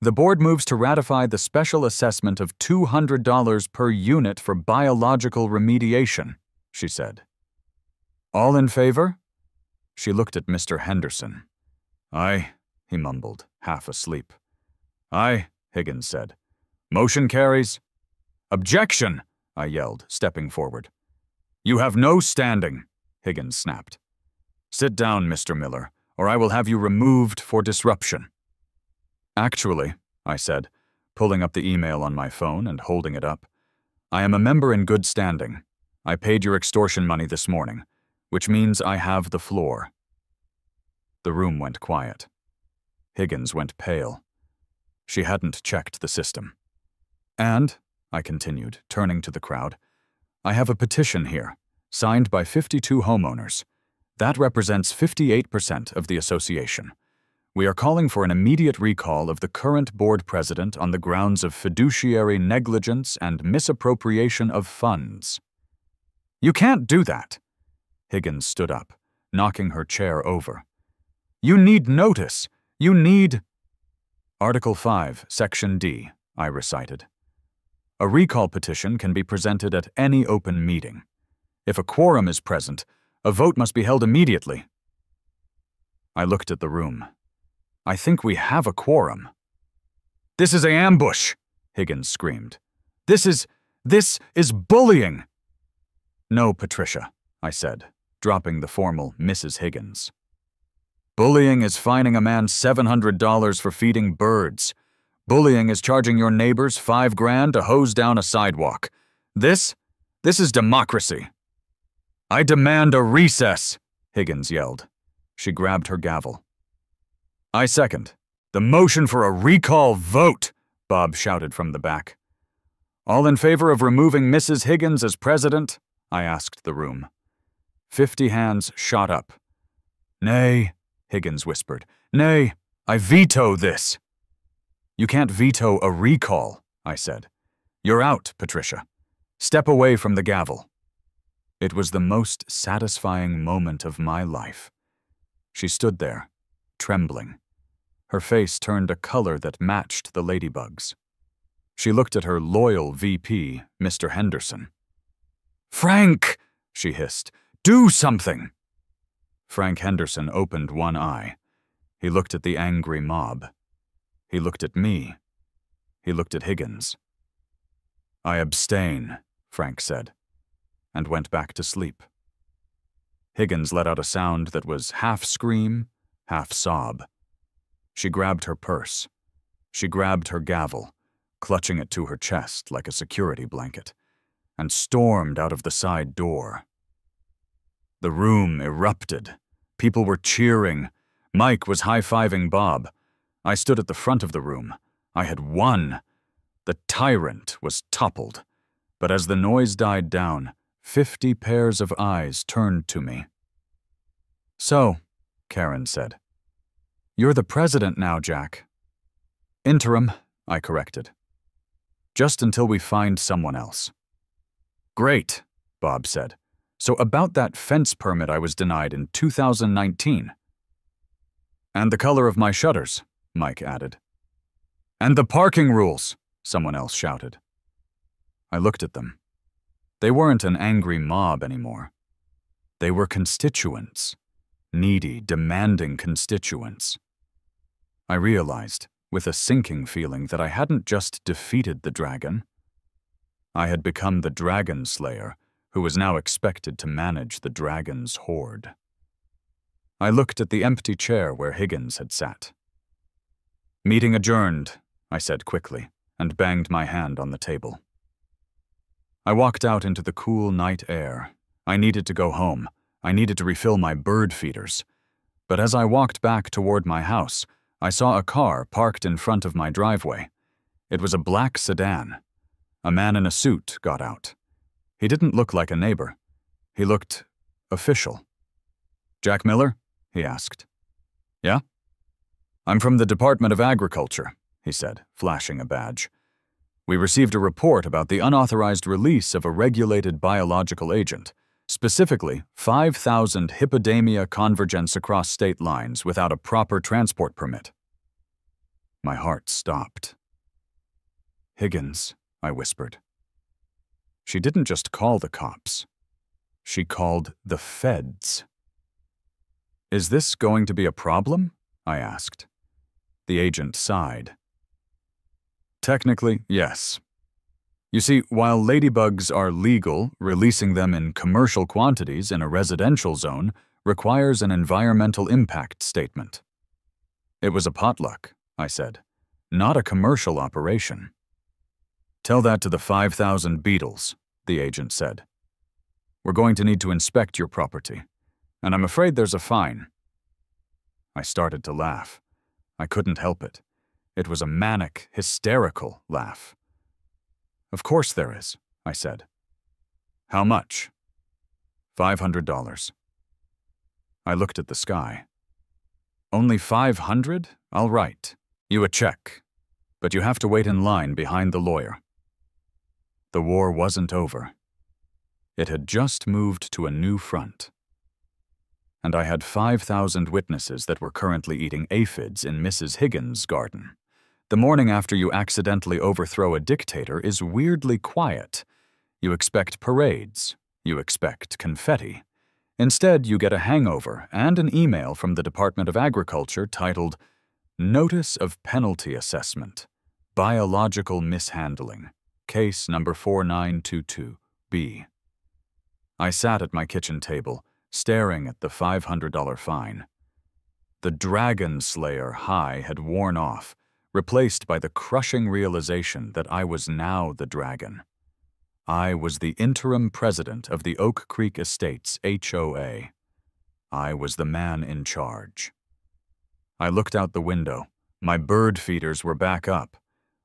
"The board moves to ratify the special assessment of $200 per unit for biological remediation," she said. "All in favor?" She looked at Mr. Henderson. "Aye," he mumbled, half asleep. "Aye," Higgins said. "Motion carries." "Objection!" I yelled, stepping forward. "You have no standing," Higgins snapped. "Sit down, Mr. Miller, or I will have you removed for disruption." "Actually," I said, pulling up the email on my phone and holding it up, "I am a member in good standing. I paid your extortion money this morning, which means I have the floor." The room went quiet. Higgins went pale. She hadn't checked the system. "And," I continued, turning to the crowd, "I have a petition here, signed by 52 homeowners. That represents 58% of the association. We are calling for an immediate recall of the current board president on the grounds of fiduciary negligence and misappropriation of funds." "You can't do that." Higgins stood up, knocking her chair over. "You need notice. You need—" Article 5, Section D, I recited. "A recall petition can be presented at any open meeting. If a quorum is present, a vote must be held immediately." I looked at the room. "I think we have a quorum." "This is an ambush!" Higgins screamed. This is bullying!" "No, Patricia," I said, dropping the formal Mrs. Higgins. "Bullying is fining a man $700 for feeding birds. Bullying is charging your neighbors $5,000 to hose down a sidewalk. This is democracy." "I demand a recess," Higgins yelled. She grabbed her gavel. "I second. The motion for a recall vote," Bob shouted from the back. "All in favor of removing Mrs. Higgins as president?" I asked the room. 50 hands shot up. "Nay," Higgins whispered. "Nay, I veto this." "You can't veto a recall," I said. "You're out, Patricia. Step away from the gavel." It was the most satisfying moment of my life. She stood there, trembling. Her face turned a color that matched the Ladybugs. She looked at her loyal VP, Mr. Henderson. "Frank!" she hissed. "Do something!" Frank Henderson opened one eye. He looked at the angry mob. He looked at me. He looked at Higgins. "I abstain," Frank said, and went back to sleep. Higgins let out a sound that was half scream, half sob. She grabbed her purse. She grabbed her gavel, clutching it to her chest like a security blanket, and stormed out of the side door. The room erupted. People were cheering. Mike was high-fiving Bob. I stood at the front of the room. I had won. The tyrant was toppled. But as the noise died down, 50 pairs of eyes turned to me. "So," Karen said, "you're the president now, Jack." "Interim," I corrected. "Just until we find someone else." "Great," Bob said. "So about that fence permit I was denied in 2019. "And the color of my shutters," Mike added. "And the parking rules," someone else shouted. I looked at them. They weren't an angry mob anymore. They were constituents. Needy, demanding constituents. I realized, with a sinking feeling, that I hadn't just defeated the dragon. I had become the dragon slayer, who was now expected to manage the dragon's horde. I looked at the empty chair where Higgins had sat. "Meeting adjourned," I said quickly, and banged my hand on the table. I walked out into the cool night air. I needed to go home. I needed to refill my bird feeders. But as I walked back toward my house, I saw a car parked in front of my driveway. It was a black sedan. A man in a suit got out. He didn't look like a neighbor. He looked official. "Jack Miller?" he asked. "Yeah?" "I'm from the Department of Agriculture," he said, flashing a badge. "We received a report about the unauthorized release of a regulated biological agent, specifically 5,000 Hippodamia convergents across state lines without a proper transport permit." My heart stopped. "Higgins," I whispered. She didn't just call the cops. She called the feds. "Is this going to be a problem?" I asked. The agent sighed. "Technically, yes. You see, while ladybugs are legal, releasing them in commercial quantities in a residential zone requires an environmental impact statement." "It was a potluck," I said, "not a commercial operation." "Tell that to the 5,000 beetles," the agent said. "We're going to need to inspect your property, and I'm afraid there's a fine." I started to laugh. I couldn't help it. It was a manic, hysterical laugh. "Of course there is," I said. "How much?" $500. I looked at the sky. "Only 500? I'll write you a check. But you have to wait in line behind the lawyer." The war wasn't over. It had just moved to a new front. And I had 5,000 witnesses that were currently eating aphids in Mrs. Higgins' garden. The morning after you accidentally overthrow a dictator is weirdly quiet. You expect parades. You expect confetti. Instead, you get a hangover and an email from the Department of Agriculture titled Notice of Penalty Assessment, Biological Mishandling, Case number 4922B. I sat at my kitchen table, staring at the $500 fine. The Dragon Slayer high had worn off, replaced by the crushing realization that I was now the dragon. I was the interim president of the Oak Creek Estates HOA. I was the man in charge. I looked out the window. My bird feeders were back up.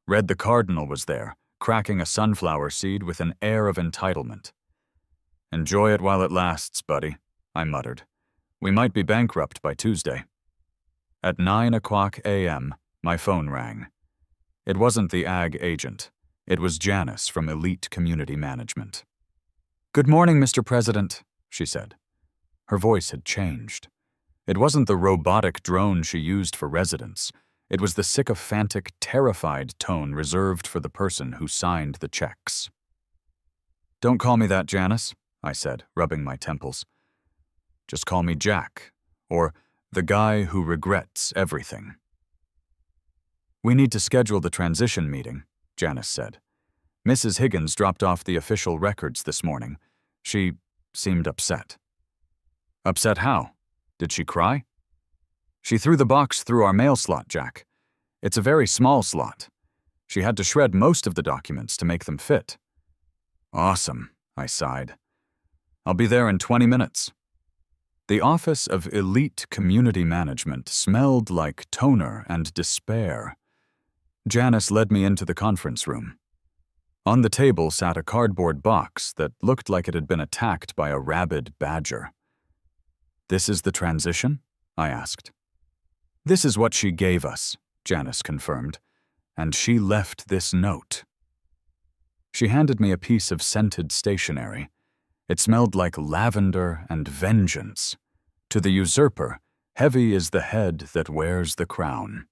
Red the Cardinal was there, cracking a sunflower seed with an air of entitlement. "Enjoy it while it lasts, buddy," I muttered. "We might be bankrupt by Tuesday." At 9:00 a.m., my phone rang. It wasn't the ag agent. It was Janice from Elite Community Management. "Good morning, Mr. President," she said. Her voice had changed. It wasn't the robotic drone she used for residents. It was the sycophantic, terrified tone reserved for the person who signed the checks. "Don't call me that, Janice," I said, rubbing my temples. "Just call me Jack, or the guy who regrets everything." "We need to schedule the transition meeting," Janice said. Mrs. Higgins dropped off the official records this morning. She seemed upset. Upset how? Did she cry? She threw the box through our mail slot, Jack. It's a very small slot. She had to shred most of the documents to make them fit. Awesome, I sighed. I'll be there in 20 minutes. The office of Elite Community Management smelled like toner and despair. Janice led me into the conference room. On the table sat a cardboard box that looked like it had been attacked by a rabid badger. "This is the transition?" I asked. "This is what she gave us," Janice confirmed, "and she left this note." She handed me a piece of scented stationery. It smelled like lavender and vengeance. To the usurper, heavy is the head that wears the crown,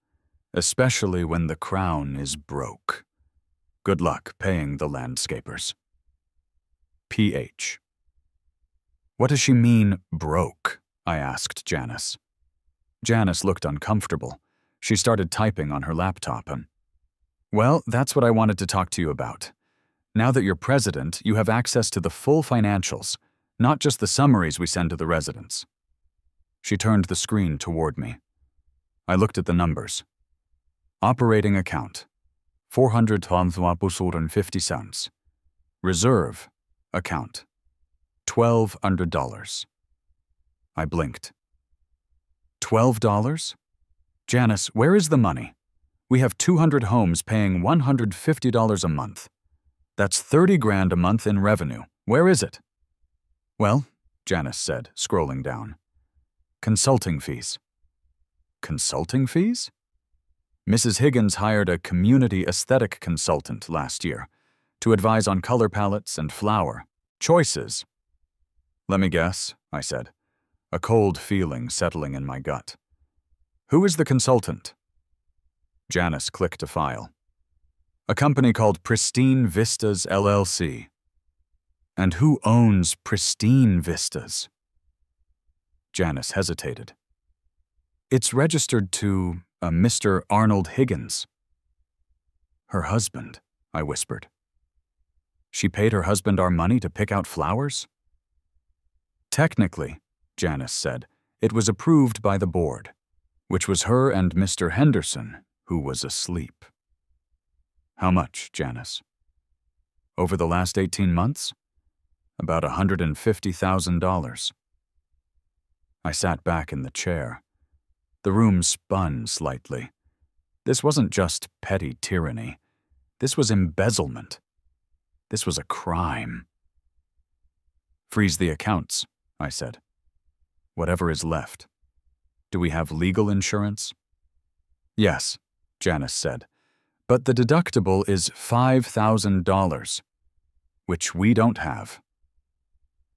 especially when the crown is broke. Good luck paying the landscapers. P.H. What does she mean, broke? I asked Janice. Janice looked uncomfortable. She started typing on her laptop and, "Well, that's what I wanted to talk to you about. Now that you're president, you have access to the full financials, not just the summaries we send to the residents." She turned the screen toward me. I looked at the numbers. Operating account, 450 cents. Reserve account, $1,200. I blinked. $12? Janice, where is the money? We have 200 homes paying $150 a month. That's 30 grand a month in revenue. Where is it? Well, Janice said, scrolling down. Consulting fees. Consulting fees? Mrs. Higgins hired a community aesthetic consultant last year to advise on color palettes and flower choices. Let me guess, I said, a cold feeling settling in my gut. Who is the consultant? Janice clicked a file. A company called Pristine Vistas LLC. And who owns Pristine Vistas? Janice hesitated. It's registered to a Mr. Arnold Higgins. Her husband, I whispered. She paid her husband our money to pick out flowers? Technically, Janice said, it was approved by the board, which was her and Mr. Henderson, who was asleep. How much, Janice? Over the last 18 months? About $150,000. I sat back in the chair. The room spun slightly. This wasn't just petty tyranny. This was embezzlement. This was a crime. Freeze the accounts, I said. Whatever is left. Do we have legal insurance? Yes, Janice said, but the deductible is $5,000, which we don't have.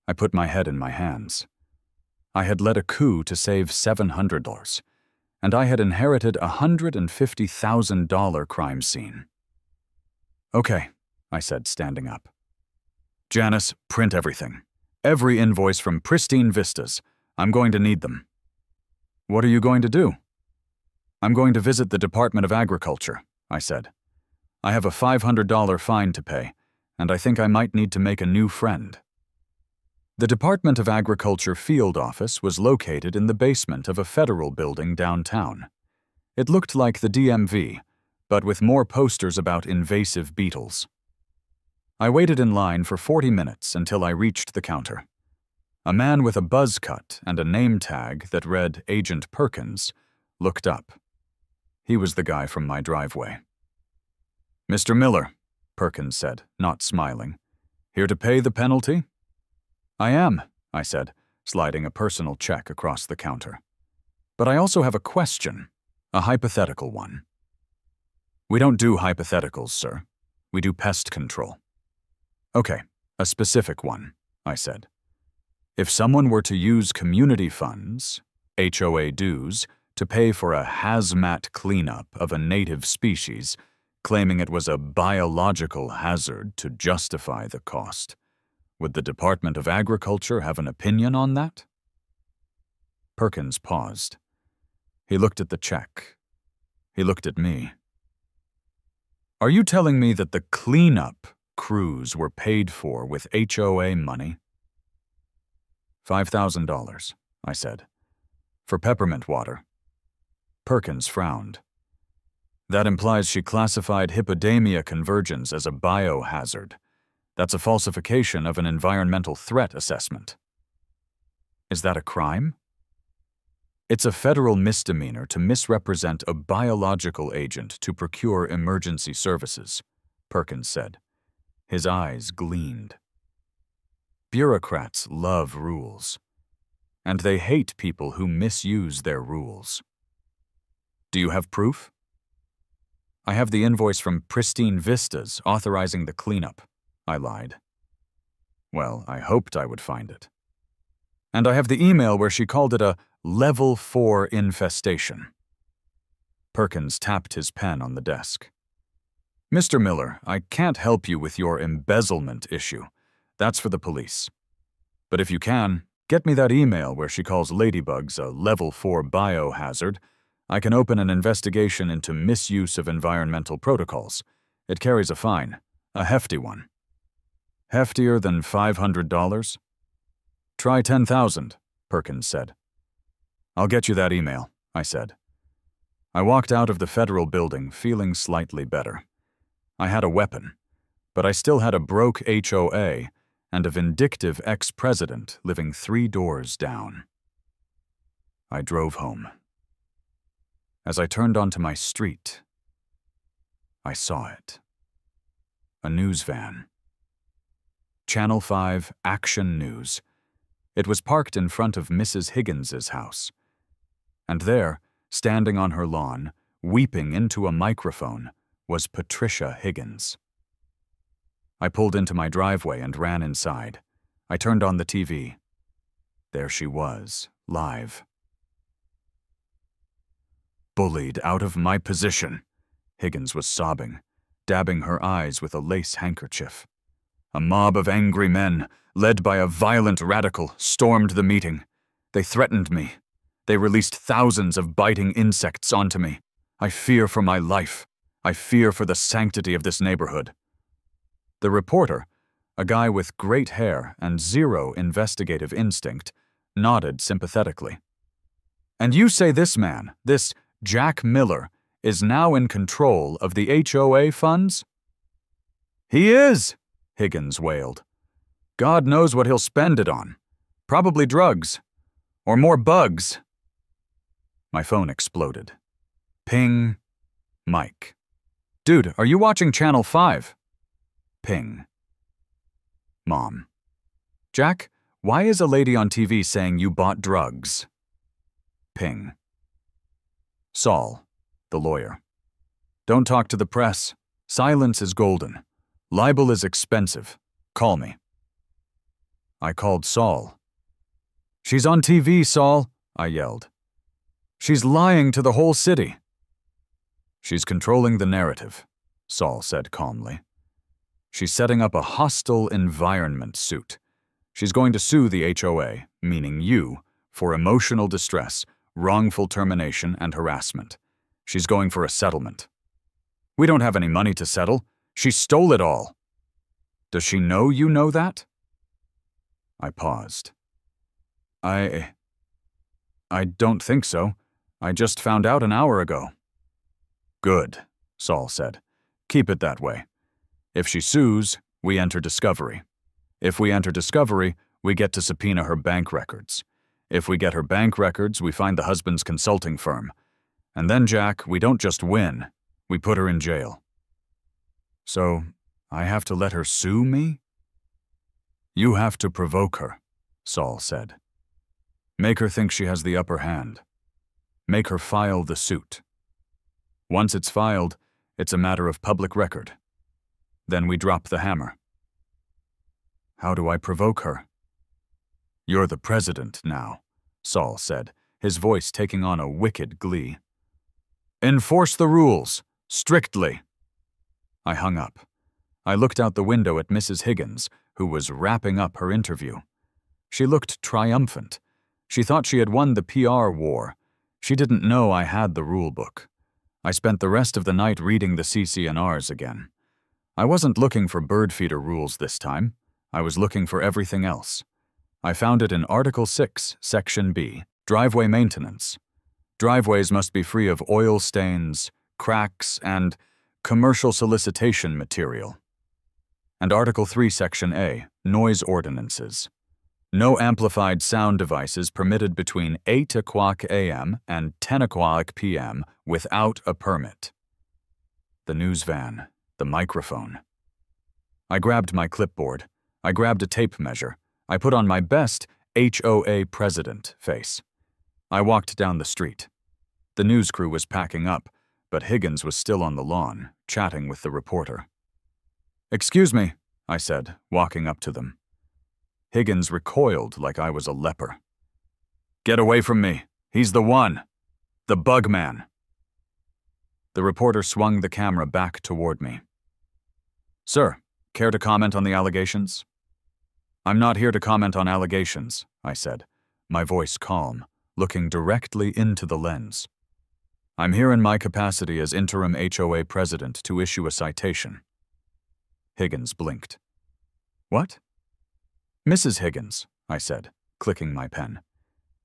I put my head in my hands. I had led a coup to save $700, and I had inherited a $150,000 crime scene. Okay, I said, standing up. Janice, print everything. Every invoice from Pristine Vistas. I'm going to need them. What are you going to do? I'm going to visit the Department of Agriculture, I said. I have a $500 fine to pay, and I think I might need to make a new friend. The Department of Agriculture field office was located in the basement of a federal building downtown. It looked like the DMV, but with more posters about invasive beetles. I waited in line for 40 minutes until I reached the counter. A man with a buzz cut and a name tag that read Agent Perkins looked up. He was the guy from my driveway. Mr. Miller, Perkins said, not smiling. Here to pay the penalty? I am, I said, sliding a personal check across the counter. But I also have a question, a hypothetical one. We don't do hypotheticals, sir. We do pest control. Okay, a specific one, I said. If someone were to use community funds, HOA dues, to pay for a hazmat cleanup of a native species, claiming it was a biological hazard to justify the cost, would the Department of Agriculture have an opinion on that? Perkins paused. He looked at the check. He looked at me. Are you telling me that the cleanup cruise were paid for with HOA money? $5,000, I said. For peppermint water. Perkins frowned. That implies she classified hypodamia convergens as a biohazard. That's a falsification of an environmental threat assessment. Is that a crime? It's a federal misdemeanor to misrepresent a biological agent to procure emergency services, Perkins said. His eyes gleamed. Bureaucrats love rules, and they hate people who misuse their rules. Do you have proof? I have the invoice from Pristine Vistas authorizing the cleanup, I lied. Well, I hoped I would find it. And I have the email where she called it a Level 4 infestation. Perkins tapped his pen on the desk. Mr. Miller, I can't help you with your embezzlement issue. That's for the police. But if you can, get me that email where she calls Ladybugs a Level 4 biohazard. I can open an investigation into misuse of environmental protocols. It carries a fine, a hefty one. Heftier than $500? Try $10,000, Perkins said. I'll get you that email, I said. I walked out of the federal building feeling slightly better. I had a weapon, but I still had a broke HOA and a vindictive ex-president living 3 doors down. I drove home. As I turned onto my street, I saw it. A news van. Channel 5 Action News. It was parked in front of Mrs. Higgins's house. And there, standing on her lawn, weeping into a microphone, was Patricia Higgins. I pulled into my driveway and ran inside. I turned on the TV. There she was, live. Bullied out of my position, Higgins was sobbing, dabbing her eyes with a lace handkerchief. A mob of angry men, led by a violent radical, stormed the meeting. They threatened me. They released thousands of biting insects onto me. I fear for my life. I fear for the sanctity of this neighborhood. The reporter, a guy with great hair and zero investigative instinct, nodded sympathetically. And you say this man, this Jack Miller, is now in control of the HOA funds? He is, Higgins wailed. God knows what he'll spend it on. Probably drugs. Or more bugs. My phone exploded. Ping. Mike. Dude, are you watching Channel 5? Ping. Mom. Jack, why is a lady on TV saying you bought drugs? Ping. Saul, the lawyer. Don't talk to the press. Silence is golden. Libel is expensive. Call me. I called Saul. She's on TV, Saul, I yelled. She's lying to the whole city. She's controlling the narrative, Saul said calmly. She's setting up a hostile environment suit. She's going to sue the HOA, meaning you, for emotional distress, wrongful termination, and harassment. She's going for a settlement. We don't have any money to settle. She stole it all. Does she know you know that? I paused. I don't think so. I just found out an hour ago. Good, Saul said. Keep it that way. If she sues, we enter discovery. If we enter discovery, we get to subpoena her bank records. If we get her bank records, we find the husband's consulting firm. And then, Jack, we don't just win, we put her in jail. So, I have to let her sue me? You have to provoke her, Saul said. Make her think she has the upper hand. Make her file the suit. Once it's filed, it's a matter of public record. Then we drop the hammer. How do I provoke her? You're the president now, Saul said, his voice taking on a wicked glee. Enforce the rules, strictly. I hung up. I looked out the window at Mrs. Higgins, who was wrapping up her interview. She looked triumphant. She thought she had won the PR war. She didn't know I had the rule book. I spent the rest of the night reading the CC&Rs again. I wasn't looking for bird feeder rules this time. I was looking for everything else. I found it in Article 6, Section B, driveway maintenance. Driveways must be free of oil stains, cracks, and commercial solicitation material. And Article 3, Section A, noise ordinances. No amplified sound devices permitted between 8 o'clock a.m. and 10 o'clock p.m. without a permit. The news van, the microphone. I grabbed my clipboard. I grabbed a tape measure. I put on my best HOA president face. I walked down the street. The news crew was packing up, but Higgins was still on the lawn, chatting with the reporter. "Excuse me," I said, walking up to them. Higgins recoiled like I was a leper. "Get away from me. He's the one. The bug man." The reporter swung the camera back toward me. "Sir, care to comment on the allegations?" "I'm not here to comment on allegations," I said, my voice calm, looking directly into the lens. "I'm here in my capacity as interim HOA president to issue a citation." Higgins blinked. "What?" "Mrs. Higgins," I said, clicking my pen.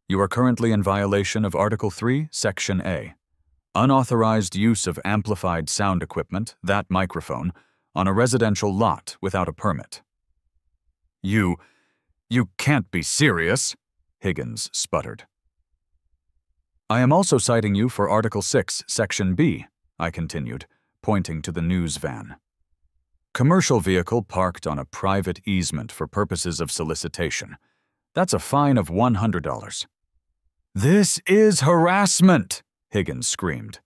"You are currently in violation of Article 3, Section A. Unauthorized use of amplified sound equipment, that microphone, on a residential lot without a permit." You can't be serious," Higgins sputtered. "I am also citing you for Article 6, Section B," I continued, pointing to the news van. "Commercial vehicle parked on a private easement for purposes of solicitation. That's a fine of $100. "This is harassment!" Higgins screamed.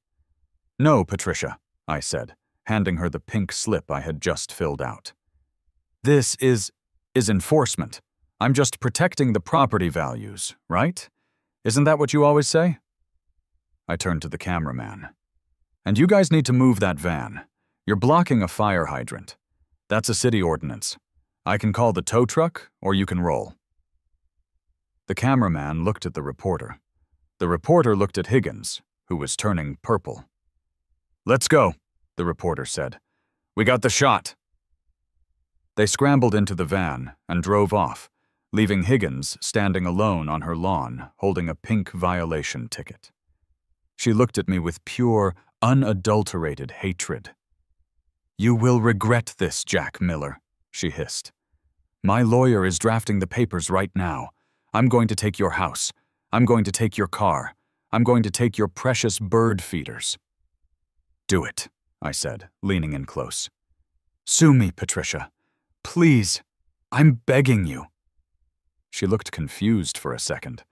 "No, Patricia," I said, handing her the pink slip I had just filled out. "This is enforcement. I'm just protecting the property values, right? Isn't that what you always say?" I turned to the cameraman. "And you guys need to move that van. You're blocking a fire hydrant. That's a city ordinance. I can call the tow truck, or you can roll." The cameraman looked at the reporter. The reporter looked at Higgins, who was turning purple. "Let's go," the reporter said. "We got the shot." They scrambled into the van and drove off, leaving Higgins standing alone on her lawn holding a pink violation ticket. She looked at me with pure, unadulterated hatred. "You will regret this, Jack Miller," she hissed. "My lawyer is drafting the papers right now. I'm going to take your house. I'm going to take your car. I'm going to take your precious bird feeders." "Do it," I said, leaning in close. "Sue me, Patricia. Please. I'm begging you." She looked confused for a second.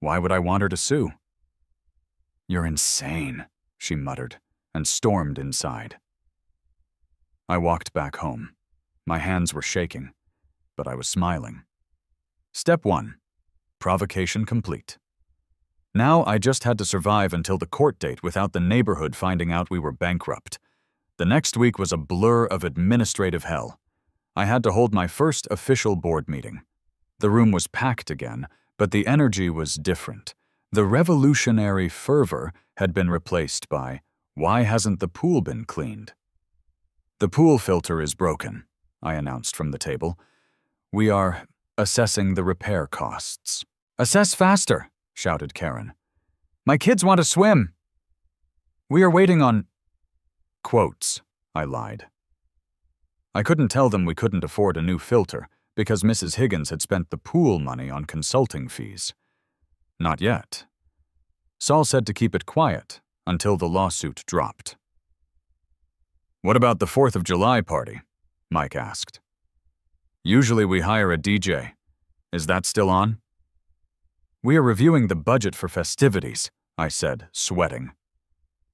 Why would I want her to sue? "You're insane," she muttered, and stormed inside. I walked back home. My hands were shaking, but I was smiling. Step 1. Provocation complete. Now I just had to survive until the court date without the neighborhood finding out we were bankrupt. The next week was a blur of administrative hell. I had to hold my first official board meeting. The room was packed again, but the energy was different. The revolutionary fervor had been replaced by, "Why hasn't the pool been cleaned?" "The pool filter is broken," I announced from the table. "We are assessing the repair costs." "Assess faster," shouted Karen. "My kids want to swim." "We are waiting on quotes," I lied. I couldn't tell them we couldn't afford a new filter because Mrs. Higgins had spent the pool money on consulting fees. Not yet. Saul said to keep it quiet until the lawsuit dropped. "What about the 4th of July party?" Mike asked. "Usually we hire a DJ. Is that still on?" "We are reviewing the budget for festivities," I said, sweating.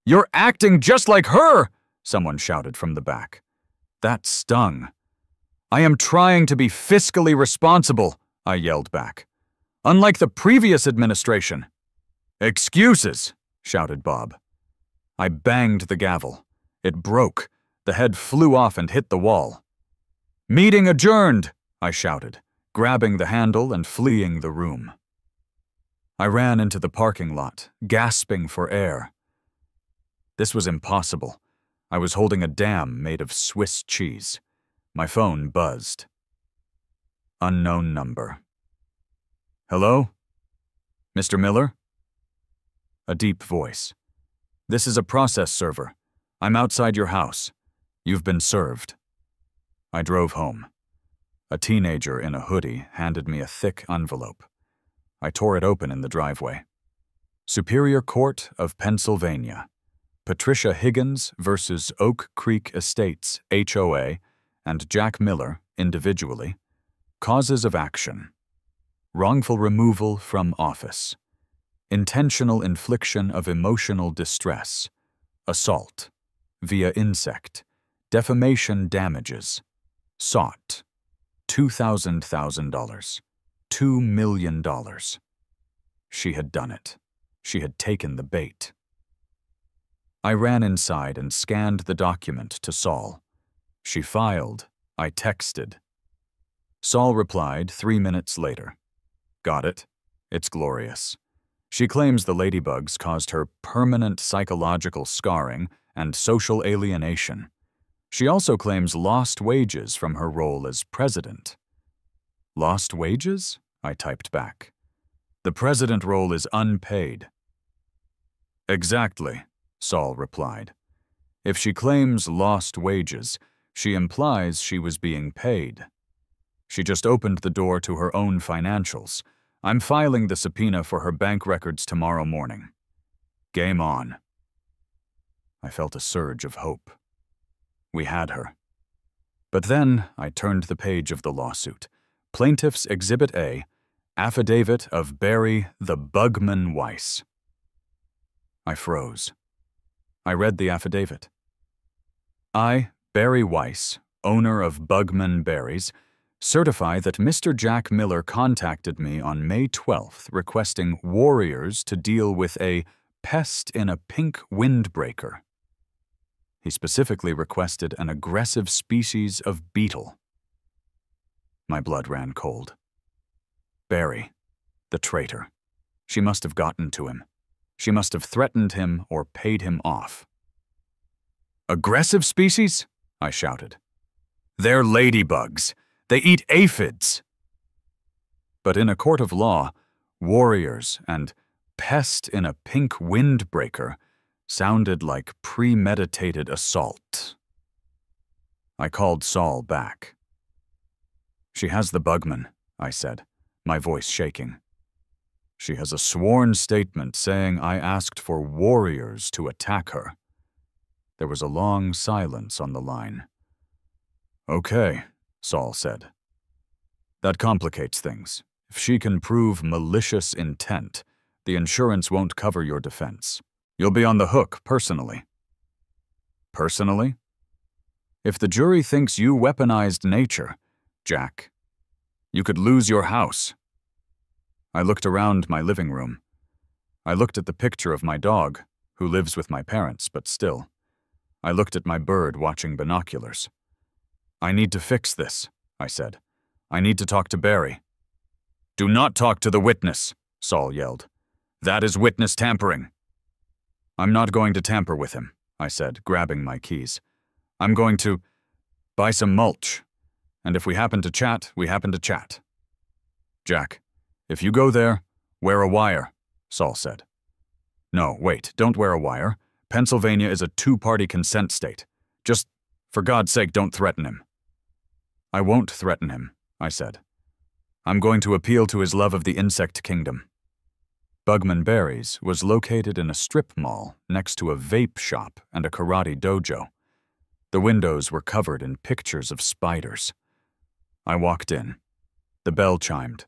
"You're acting just like her!" someone shouted from the back. That stung. "I am trying to be fiscally responsible," I yelled back. "Unlike the previous administration." "Excuses," shouted Bob. I banged the gavel. It broke. The head flew off and hit the wall. "Meeting adjourned," I shouted, grabbing the handle and fleeing the room. I ran into the parking lot, gasping for air. This was impossible. I was holding a dam made of Swiss cheese. My phone buzzed. Unknown number. Hello? Mr. Miller? A deep voice. This is a process server. I'm outside your house. You've been served. I drove home. A teenager in a hoodie handed me a thick envelope. I tore it open in the driveway. Superior Court of Pennsylvania. Patricia Higgins versus Oak Creek Estates, HOA, and Jack Miller, individually. Causes of action. Wrongful removal from office. Intentional infliction of emotional distress. Assault. Via insect. Defamation damages. Sought. $2,000. $2 million. She had done it. She had taken the bait. I ran inside and scanned the document to Saul. She filed. I texted. Saul replied 3 minutes later. Got it. It's glorious. She claims the Ladybugs caused her permanent psychological scarring and social alienation. She also claims lost wages from her role as president. Lost wages? I typed back. The president role is unpaid. Exactly, Saul replied. If she claims lost wages, she implies she was being paid. She just opened the door to her own financials. I'm filing the subpoena for her bank records tomorrow morning. Game on. I felt a surge of hope. We had her. But then I turned the page of the lawsuit. Plaintiff's Exhibit A, Affidavit of Barry the Bugman Weiss. I froze. I read the affidavit. I, Barry Weiss, owner of Bugman Berries, certify that Mr. Jack Miller contacted me on May 12th requesting warriors to deal with a pest in a pink windbreaker. He specifically requested an aggressive species of beetle. My blood ran cold. Barry, the traitor. She must have gotten to him. She must have threatened him or paid him off. Aggressive species? I shouted. They're ladybugs. They eat aphids. But in a court of law, warriors and pest in a pink windbreaker sounded like premeditated assault. I called Saul back. She has the Bugman, I said, my voice shaking. She has a sworn statement saying I asked for warriors to attack her. There was a long silence on the line. Okay, Saul said. That complicates things. If she can prove malicious intent, the insurance won't cover your defense. You'll be on the hook personally. Personally? If the jury thinks you weaponized nature, Jack, you could lose your house. I looked around my living room. I looked at the picture of my dog, who lives with my parents, but still. I looked at my bird watching binoculars. I need to fix this, I said. I need to talk to Barry. Do not talk to the witness, Saul yelled. That is witness tampering. I'm not going to tamper with him, I said, grabbing my keys. I'm going to buy some mulch. And if we happen to chat, we happen to chat. Jack, if you go there, wear a wire, Saul said. No, wait, don't wear a wire. Pennsylvania is a two-party consent state. Just, for God's sake, don't threaten him. I won't threaten him, I said. I'm going to appeal to his love of the insect kingdom. Bugman Berries was located in a strip mall next to a vape shop and a karate dojo. The windows were covered in pictures of spiders. I walked in. The bell chimed.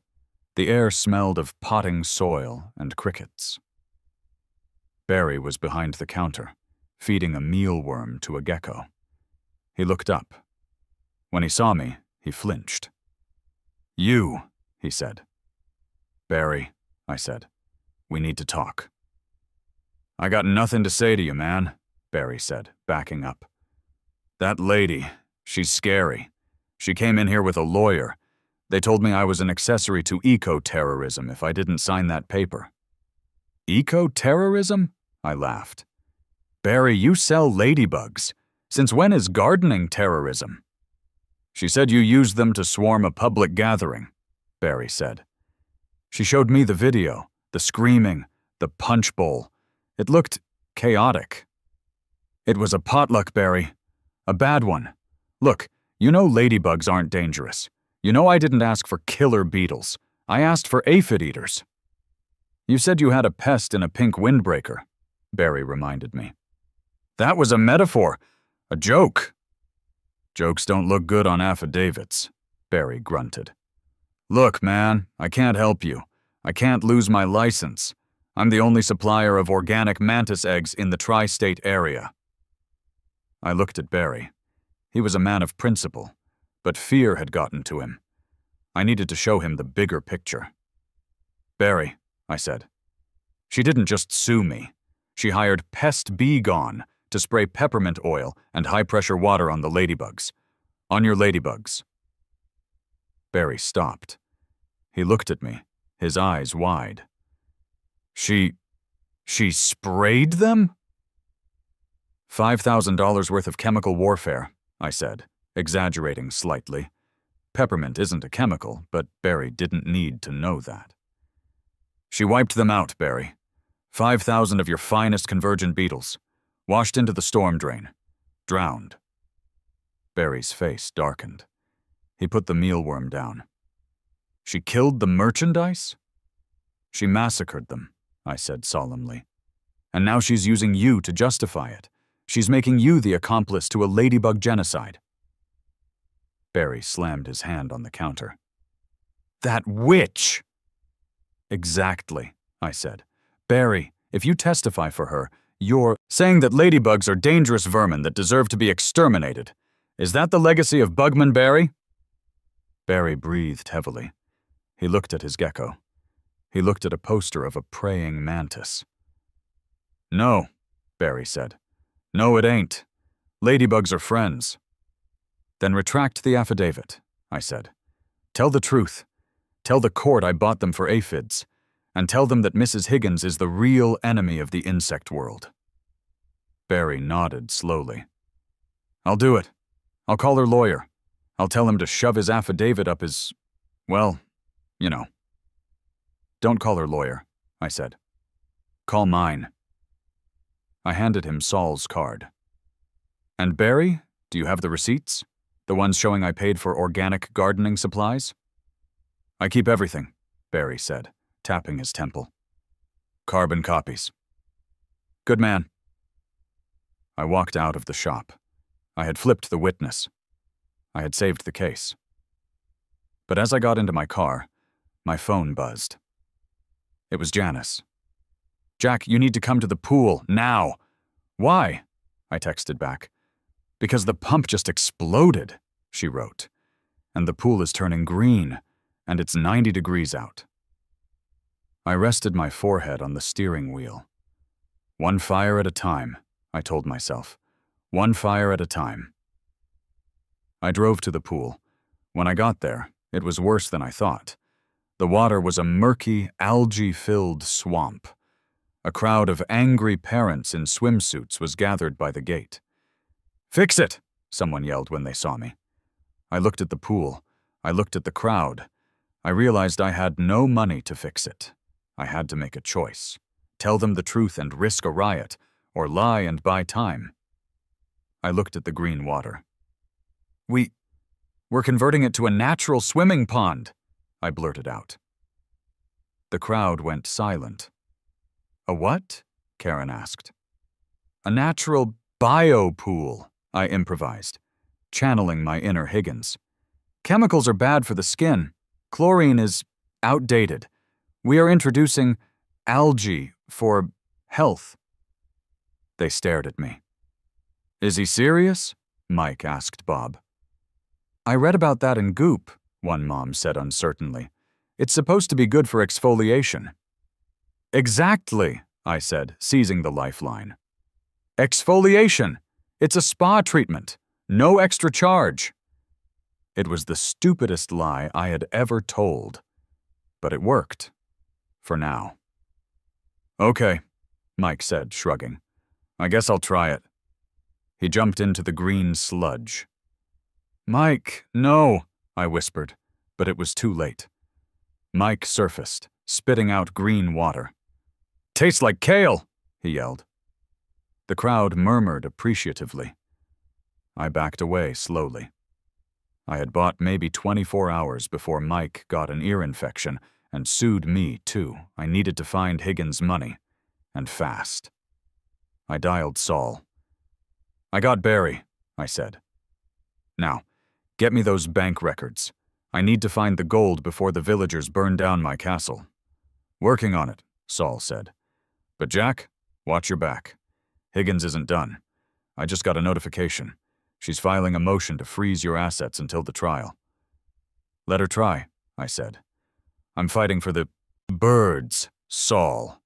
The air smelled of potting soil and crickets. Barry was behind the counter, feeding a mealworm to a gecko. He looked up. When he saw me, he flinched. You, he said. Barry, I said. We need to talk. I got nothing to say to you, man, Barry said, backing up. That lady, she's scary. She came in here with a lawyer. They told me I was an accessory to eco-terrorism if I didn't sign that paper. Eco-terrorism? I laughed. Barry, you sell ladybugs. Since when is gardening terrorism? She said you used them to swarm a public gathering, Barry said. She showed me the video, the screaming, the punch bowl. It looked chaotic. It was a potluck, Barry. A bad one. Look, you know ladybugs aren't dangerous. You know I didn't ask for killer beetles. I asked for aphid eaters. You said you had a pest in a pink windbreaker, Barry reminded me. That was a metaphor, a joke. Jokes don't look good on affidavits, Barry grunted. Look, man, I can't help you. I can't lose my license. I'm the only supplier of organic mantis eggs in the tri-state area. I looked at Barry. He was a man of principle, but fear had gotten to him. I needed to show him the bigger picture. Barry, I said. She didn't just sue me. She hired Pest Be Gone to spray peppermint oil and high-pressure water on the ladybugs. On your ladybugs. Barry stopped. He looked at me, his eyes wide. She sprayed them? $5,000 worth of chemical warfare, I said, exaggerating slightly. Peppermint isn't a chemical, but Barry didn't need to know that. She wiped them out, Barry. 5,000 of your finest convergent beetles. Washed into the storm drain. Drowned. Barry's face darkened. He put the mealworm down. She killed the merchandise? She massacred them, I said solemnly. And now she's using you to justify it. She's making you the accomplice to a ladybug genocide. Barry slammed his hand on the counter. That witch! Exactly, I said. Barry, if you testify for her, you're saying that ladybugs are dangerous vermin that deserve to be exterminated. Is that the legacy of Bugman Barry? Barry breathed heavily. He looked at his gecko. He looked at a poster of a praying mantis. No, Barry said. No, it ain't. Ladybugs are friends. Then retract the affidavit, I said. Tell the truth. Tell the court I bought them for aphids. And tell them that Mrs. Higgins is the real enemy of the insect world. Barry nodded slowly. I'll do it. I'll call her lawyer. I'll tell him to shove his affidavit up his, well, you know. Don't call her lawyer, I said. Call mine. I handed him Saul's card. And Barry, do you have the receipts? The ones showing I paid for organic gardening supplies? I keep everything, Barry said, tapping his temple. Carbon copies. Good man. I walked out of the shop. I had flipped the witness. I had saved the case. But as I got into my car, my phone buzzed. It was Janice. Jack, you need to come to the pool, now. Why? I texted back. Because the pump just exploded, she wrote. And the pool is turning green, and it's 90 degrees out. I rested my forehead on the steering wheel. One fire at a time, I told myself. One fire at a time. I drove to the pool. When I got there, it was worse than I thought. The water was a murky, algae-filled swamp. A crowd of angry parents in swimsuits was gathered by the gate. Fix it, someone yelled when they saw me. I looked at the pool. I looked at the crowd. I realized I had no money to fix it. I had to make a choice. Tell them the truth and risk a riot, or lie and buy time. I looked at the green water. We're converting it to a natural swimming pond, I blurted out. The crowd went silent. A what? Karen asked. A natural bio-pool, I improvised, channeling my inner Higgins. Chemicals are bad for the skin. Chlorine is outdated. We are introducing algae for health. They stared at me. Is he serious? Mike asked Bob. I read about that in Goop, one mom said uncertainly. It's supposed to be good for exfoliation. Exactly, I said, seizing the lifeline. Exfoliation. It's a spa treatment. No extra charge. It was the stupidest lie I had ever told. But it worked. For now. Okay, Mike said, shrugging. I guess I'll try it. He jumped into the green sludge. "Mike, no," I whispered, but it was too late. Mike surfaced, spitting out green water. "Tastes like kale," he yelled. The crowd murmured appreciatively. I backed away slowly. I had bought maybe 24 hours before Mike got an ear infection and sued me, too. I needed to find Higgins' money, and fast. I dialed Saul. "I got Barry," I said. "Now, get me those bank records. I need to find the gold before the villagers burn down my castle." "Working on it," Saul said. "But Jack, watch your back. Higgins isn't done. I just got a notification. She's filing a motion to freeze your assets until the trial." "Let her try," I said. "I'm fighting for the birds, Saul.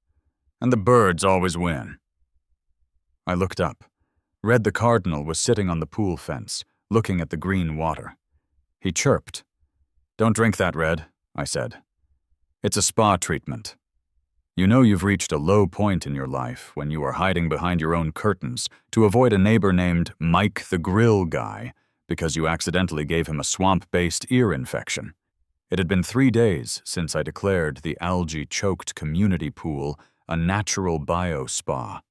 And the birds always win." I looked up. Red the cardinal was sitting on the pool fence, looking at the green water. He chirped. "Don't drink that, Red," I said. "It's a spa treatment. You know you've reached a low point in your life when you are hiding behind your own curtains to avoid a neighbor named Mike the Grill Guy because you accidentally gave him a swamp-based ear infection. It had been 3 days since I declared the algae-choked community pool a natural bio-spa.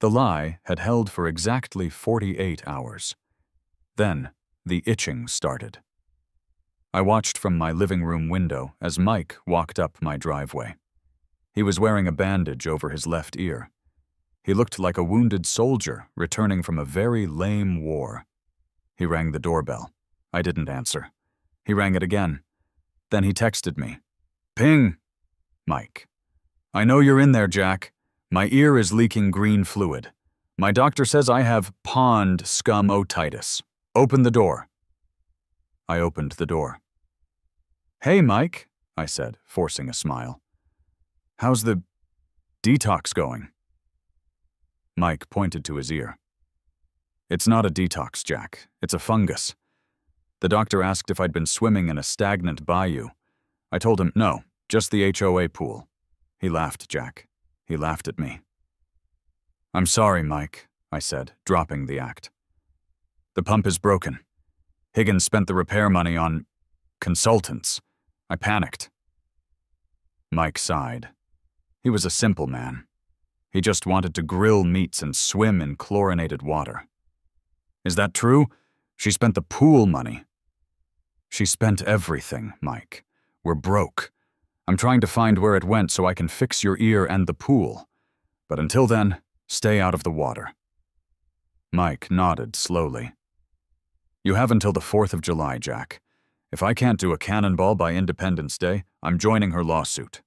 The lie had held for exactly 48 hours. Then the itching started. I watched from my living room window as Mike walked up my driveway. He was wearing a bandage over his left ear. He looked like a wounded soldier returning from a very lame war. He rang the doorbell. I didn't answer. He rang it again. Then he texted me. "Ping." "Mike. I know you're in there, Jack. My ear is leaking green fluid. My doctor says I have pond scum otitis. Open the door." I opened the door. "Hey, Mike," I said, forcing a smile. "How's the detox going?" Mike pointed to his ear. "It's not a detox, Jack. It's a fungus. The doctor asked if I'd been swimming in a stagnant bayou. I told him, no, just the HOA pool. He laughed, Jack. He laughed at me." "I'm sorry, Mike," I said, dropping the act. "The pump is broken. Higgins spent the repair money on consultants. I panicked." Mike sighed. He was a simple man. He just wanted to grill meats and swim in chlorinated water. "Is that true? She spent the pool money." "She spent everything, Mike. We're broke. I'm trying to find where it went so I can fix your ear and the pool. But until then, stay out of the water." Mike nodded slowly. "You have until the 4th of July, Jack. If I can't do a cannonball by Independence Day, I'm joining her lawsuit."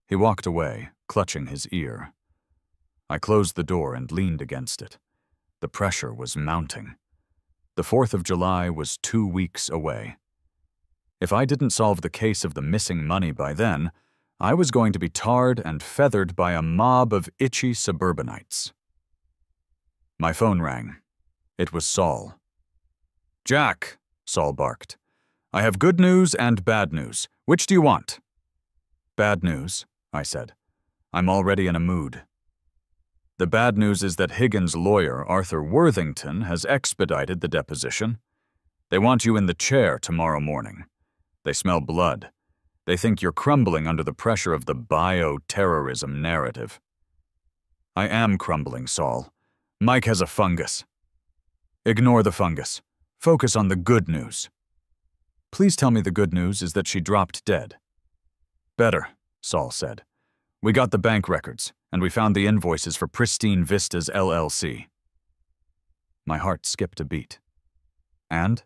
He walked away, clutching his ear. I closed the door and leaned against it. The pressure was mounting. The 4th of July was 2 weeks away. If I didn't solve the case of the missing money by then, I was going to be tarred and feathered by a mob of itchy suburbanites. My phone rang. It was Saul. "Jack," Saul barked. "I have good news and bad news. Which do you want?" "Bad news," I said. "I'm already in a mood." "The bad news is that Higgins' lawyer, Arthur Worthington, has expedited the deposition. They want you in the chair tomorrow morning. They smell blood. They think you're crumbling under the pressure of the bioterrorism narrative." "I am crumbling, Saul. Mike has a fungus." "Ignore the fungus. Focus on the good news." "Please tell me the good news is that she dropped dead." "Better," Saul said. "We got the bank records, and we found the invoices for Pristine Vistas LLC." My heart skipped a beat. And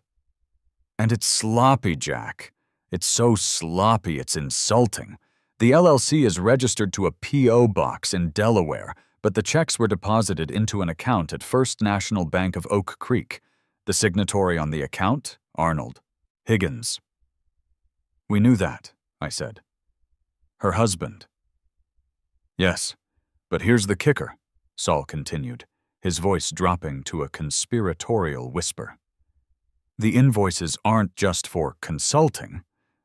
it's sloppy, Jack. It's so sloppy, it's insulting. The LLC is registered to a P.O. box in Delaware, but the checks were deposited into an account at First National Bank of Oak Creek. The signatory on the account, Arnold. Higgins. "We knew that," I said. "Her husband." "Yes, but here's the kicker," Saul continued, his voice dropping to a conspiratorial whisper. "The invoices aren't just for consulting.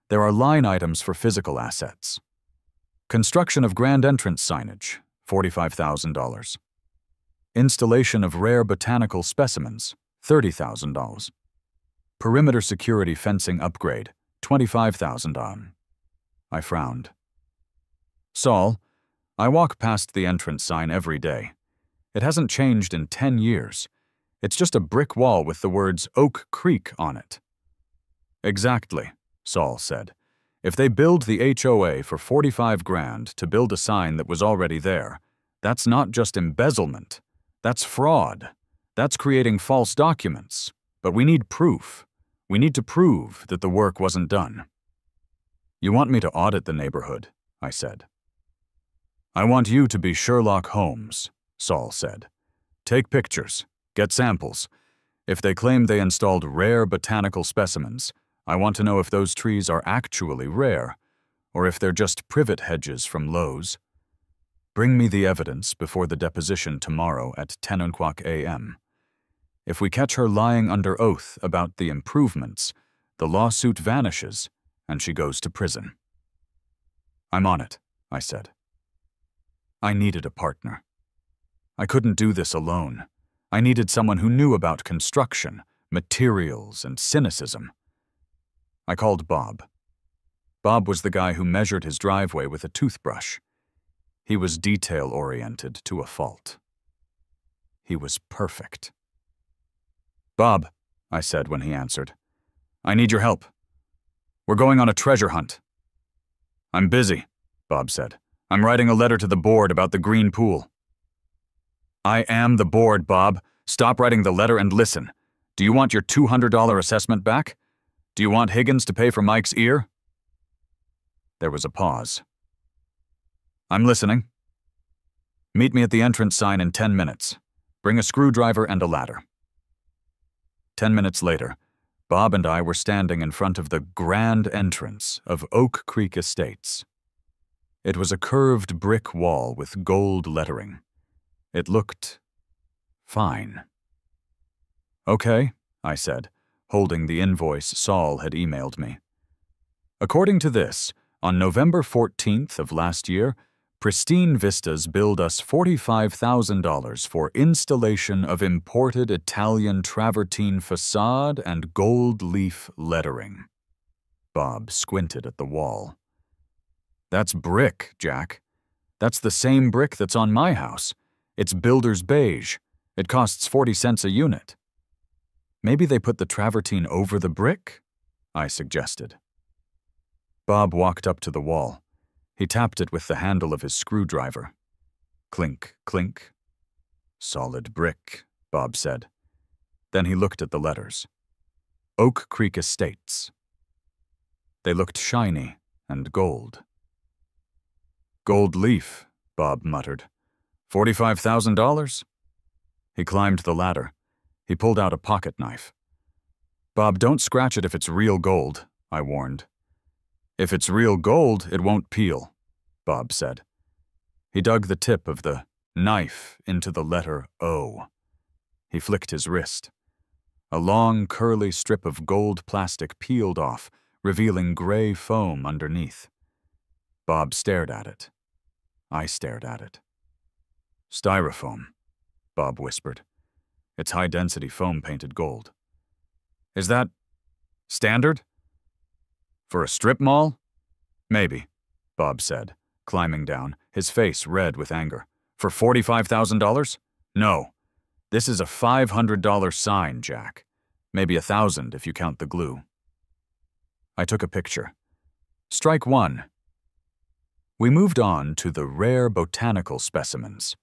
There are line items for physical assets. Construction of grand entrance signage, $45,000. Installation of rare botanical specimens, $30,000. Perimeter security fencing upgrade, $25,000. I frowned. Saul, I walk past the entrance sign every day. It hasn't changed in 10 years. It's just a brick wall with the words Oak Creek on it. Exactly, Saul said. If they build the HOA for $45,000 to build a sign that was already there, that's not just embezzlement. That's fraud. That's creating false documents. But we need proof. We need to prove that the work wasn't done. You want me to audit the neighborhood, I said. I want you to be Sherlock Holmes, Saul said. Take pictures. Get samples. If they claim they installed rare botanical specimens, I want to know if those trees are actually rare, or if they're just privet hedges from Lowe's. Bring me the evidence before the deposition tomorrow at 10:00 a.m. If we catch her lying under oath about the improvements, the lawsuit vanishes and she goes to prison. I'm on it, I said. I needed a partner. I couldn't do this alone. I needed someone who knew about construction, materials, and cynicism. I called Bob. Bob was the guy who measured his driveway with a toothbrush. He was detail-oriented to a fault. He was perfect. Bob, I said when he answered, I need your help. We're going on a treasure hunt. I'm busy, Bob said. I'm writing a letter to the board about the green pool. I am the board, Bob. Stop writing the letter and listen. Do you want your $200 assessment back? Do you want Higgins to pay for Mike's ear? There was a pause. I'm listening. Meet me at the entrance sign in 10 minutes. Bring a screwdriver and a ladder. 10 minutes later, Bob and I were standing in front of the grand entrance of Oak Creek Estates. It was a curved brick wall with gold lettering. It looked fine. Okay, I said, holding the invoice Saul had emailed me. According to this, on November 14th of last year, Pristine Vistas billed us $45,000 for installation of imported Italian travertine facade and gold leaf lettering. Bob squinted at the wall. That's brick, Jack. That's the same brick that's on my house. It's builder's beige. It costs 40 cents a unit. Maybe they put the travertine over the brick? I suggested. Bob walked up to the wall. He tapped it with the handle of his screwdriver. Clink, clink. Solid brick, Bob said. Then he looked at the letters. Oak Creek Estates. They looked shiny and gold. Gold leaf, Bob muttered. $45,000? He climbed the ladder. He pulled out a pocket knife. Bob, don't scratch it if it's real gold, I warned. If it's real gold, it won't peel, Bob said. He dug the tip of the knife into the letter O. He flicked his wrist. A long, curly strip of gold plastic peeled off, revealing gray foam underneath. Bob stared at it. I stared at it. Styrofoam, Bob whispered. It's high-density foam-painted gold. Is that standard? For a strip mall? Maybe, Bob said, climbing down, his face red with anger. For $45,000? No. This is a $500 sign, Jack. Maybe $1,000 if you count the glue. I took a picture. Strike one. We moved on to the rare botanical specimens.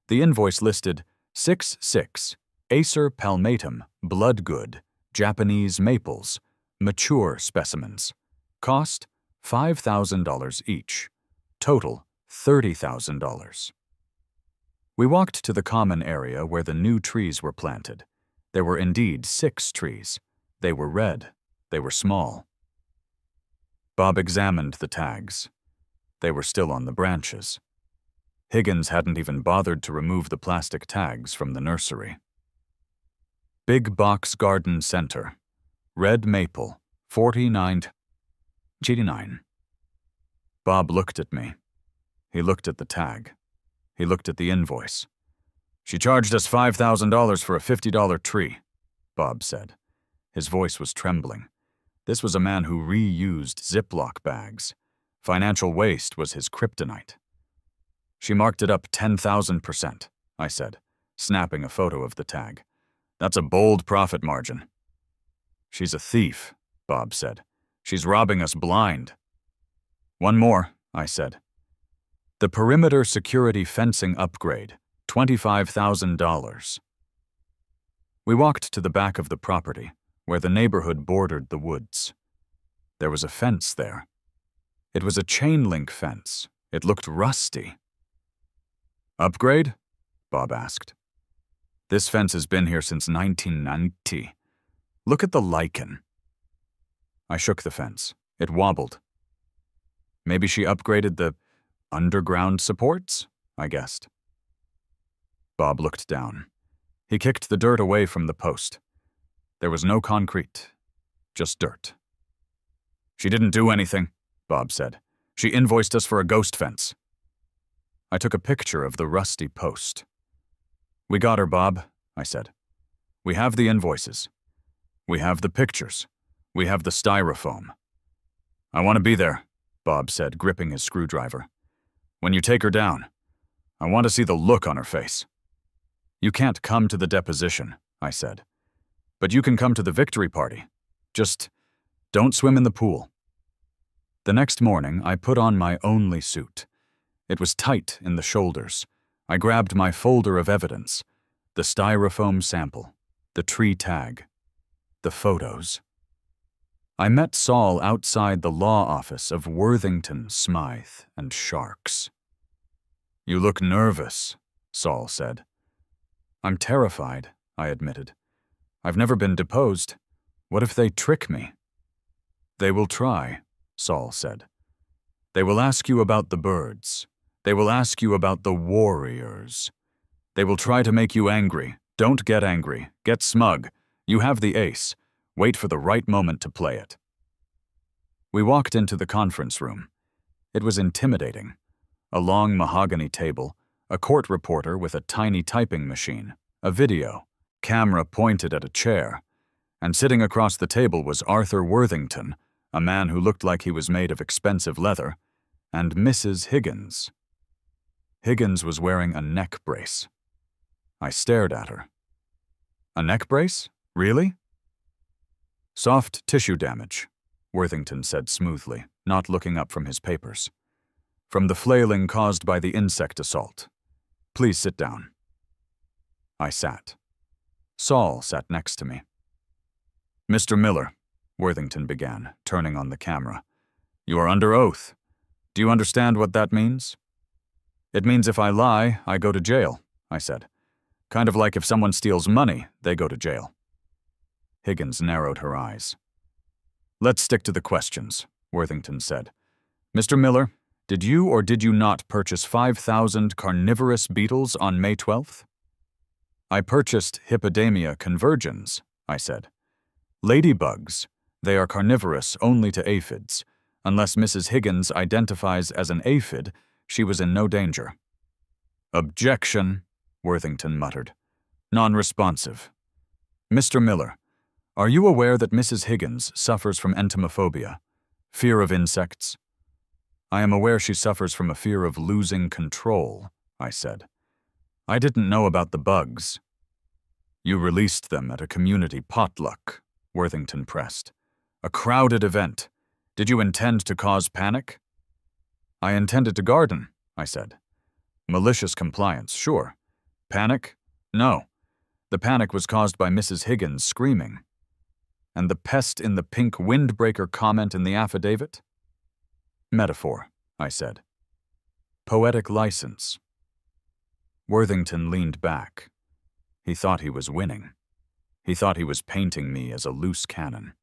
The invoice listed 6.6 Acer palmatum, bloodgood, Japanese maples, mature specimens. Cost $5,000 each. Total $30,000. We walked to the common area where the new trees were planted. There were indeed 6 trees. They were red. They were small. Bob examined the tags. They were still on the branches. Higgins hadn't even bothered to remove the plastic tags from the nursery. Big Box Garden Center. Red maple, 49.89. Bob looked at me. He looked at the tag. He looked at the invoice. She charged us $5,000 for a $50 tree, Bob said. His voice was trembling. This was a man who reused Ziploc bags. Financial waste was his kryptonite. She marked it up 10,000%, I said, snapping a photo of the tag. That's a bold profit margin. She's a thief, Bob said. She's robbing us blind. One more, I said. The perimeter security fencing upgrade, $25,000. We walked to the back of the property, where the neighborhood bordered the woods. There was a fence there. It was a chain-link fence. It looked rusty. Upgrade? Bob asked. This fence has been here since 1990. Look at the lichen. I shook the fence. It wobbled. Maybe she upgraded the underground supports, I guessed. Bob looked down. He kicked the dirt away from the post. There was no concrete, just dirt. She didn't do anything, Bob said. She invoiced us for a ghost fence. I took a picture of the rusty post. We got her, Bob, I said. We have the invoices. We have the pictures. We have the styrofoam. I want to be there, Bob said, gripping his screwdriver. When you take her down, I want to see the look on her face. You can't come to the deposition, I said. But you can come to the victory party. Just don't swim in the pool. The next morning, I put on my only suit. It was tight in the shoulders. I grabbed my folder of evidence, the styrofoam sample, the tree tag, the photos. I met Saul outside the law office of Worthington, Smythe, and Sharks. You look nervous, Saul said. I'm terrified, I admitted. I've never been deposed. What if they trick me? They will try, Saul said. They will ask you about the birds. They will ask you about the warriors. They will try to make you angry. Don't get angry. Get smug. You have the ace. Wait for the right moment to play it. We walked into the conference room. It was intimidating. A long mahogany table, a court reporter with a tiny typing machine, a video, camera pointed at a chair, and sitting across the table was Arthur Worthington, a man who looked like he was made of expensive leather, and Mrs. Higgins. Higgins was wearing a neck brace. I stared at her. A neck brace? Really? Soft tissue damage, Worthington said smoothly, not looking up from his papers. From the flailing caused by the insect assault. Please sit down. I sat. Saul sat next to me. Mr. Miller, Worthington began, turning on the camera. You are under oath. Do you understand what that means? It means if I lie, I go to jail, I said. Kind of like if someone steals money, they go to jail. Higgins narrowed her eyes. Let's stick to the questions, Worthington said. Mr. Miller, did you or did you not purchase 5,000 carnivorous beetles on May 12th? I purchased Hippodamia convergens, I said. Ladybugs. They are carnivorous only to aphids. Unless Mrs. Higgins identifies as an aphid, she was in no danger. Objection, Worthington muttered. Non-responsive. Mr. Miller, are you aware that Mrs. Higgins suffers from entomophobia, fear of insects? I am aware she suffers from a fear of losing control, I said. I didn't know about the bugs. You released them at a community potluck, Worthington pressed. A crowded event. Did you intend to cause panic? I intended to garden, I said. Malicious compliance, sure. Panic? No. The panic was caused by Mrs. Higgins screaming. And the pest in the pink windbreaker comment in the affidavit? Metaphor, I said. Poetic license. Worthington leaned back. He thought he was winning. He thought he was painting me as a loose cannon.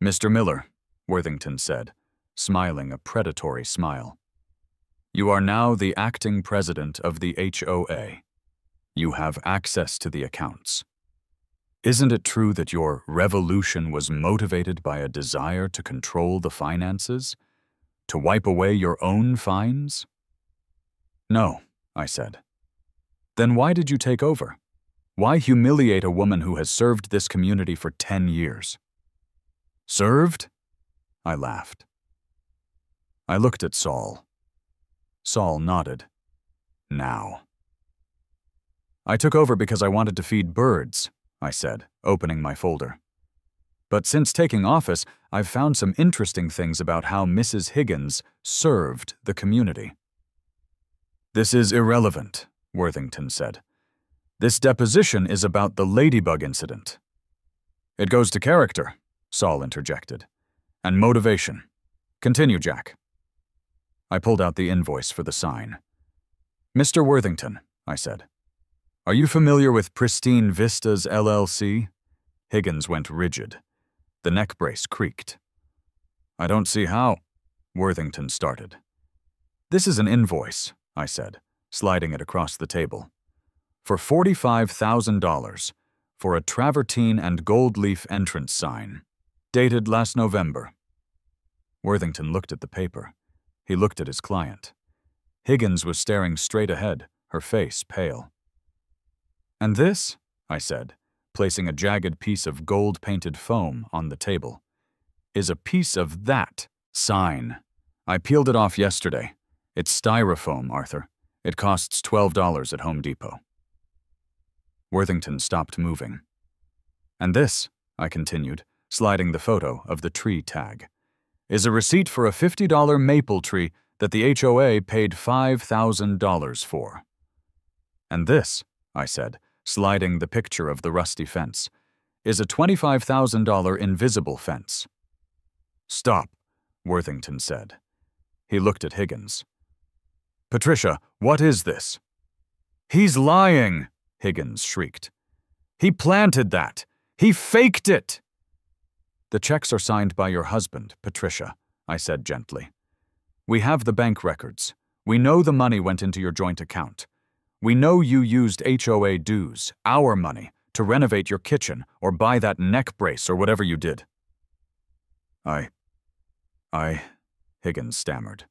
Mr. Miller, Worthington said, smiling a predatory smile. You are now the acting president of the HOA. You have access to the accounts. Isn't it true that your revolution was motivated by a desire to control the finances? To wipe away your own fines? No, I said. Then why did you take over? Why humiliate a woman who has served this community for 10 years? Served? I laughed. I looked at Saul. Saul nodded. Now. I took over because I wanted to feed birds, I said, opening my folder. But since taking office, I've found some interesting things about how Mrs. Higgins served the community. This is irrelevant, Worthington said. This deposition is about the Ladybug incident. It goes to character, Saul interjected, and motivation. Continue, Jack. I pulled out the invoice for the sign. Mr. Worthington, I said, are you familiar with Pristine Vistas, LLC? Higgins went rigid. The neck brace creaked. I don't see how, Worthington started. This is an invoice, I said, sliding it across the table. For $45,000 for a travertine and gold leaf entrance sign, dated last November. Worthington looked at the paper. He looked at his client. Higgins was staring straight ahead, her face pale. And this, I said, placing a jagged piece of gold-painted foam on the table, is a piece of that sign. I peeled it off yesterday. It's styrofoam, Arthur. It costs $12 at Home Depot. Worthington stopped moving. And this, I continued, sliding the photo of the tree tag, is a receipt for a $50 maple tree that the HOA paid $5,000 for. And this, I said, sliding the picture of the rusty fence, is a $25,000 invisible fence. Stop, Worthington said. He looked at Higgins. Patricia, what is this? He's lying, Higgins shrieked. He planted that. He faked it. The checks are signed by your husband, Patricia, I said gently. We have the bank records. We know the money went into your joint account. We know you used HOA dues, our money, to renovate your kitchen or buy that neck brace or whatever you did. Higgins stammered.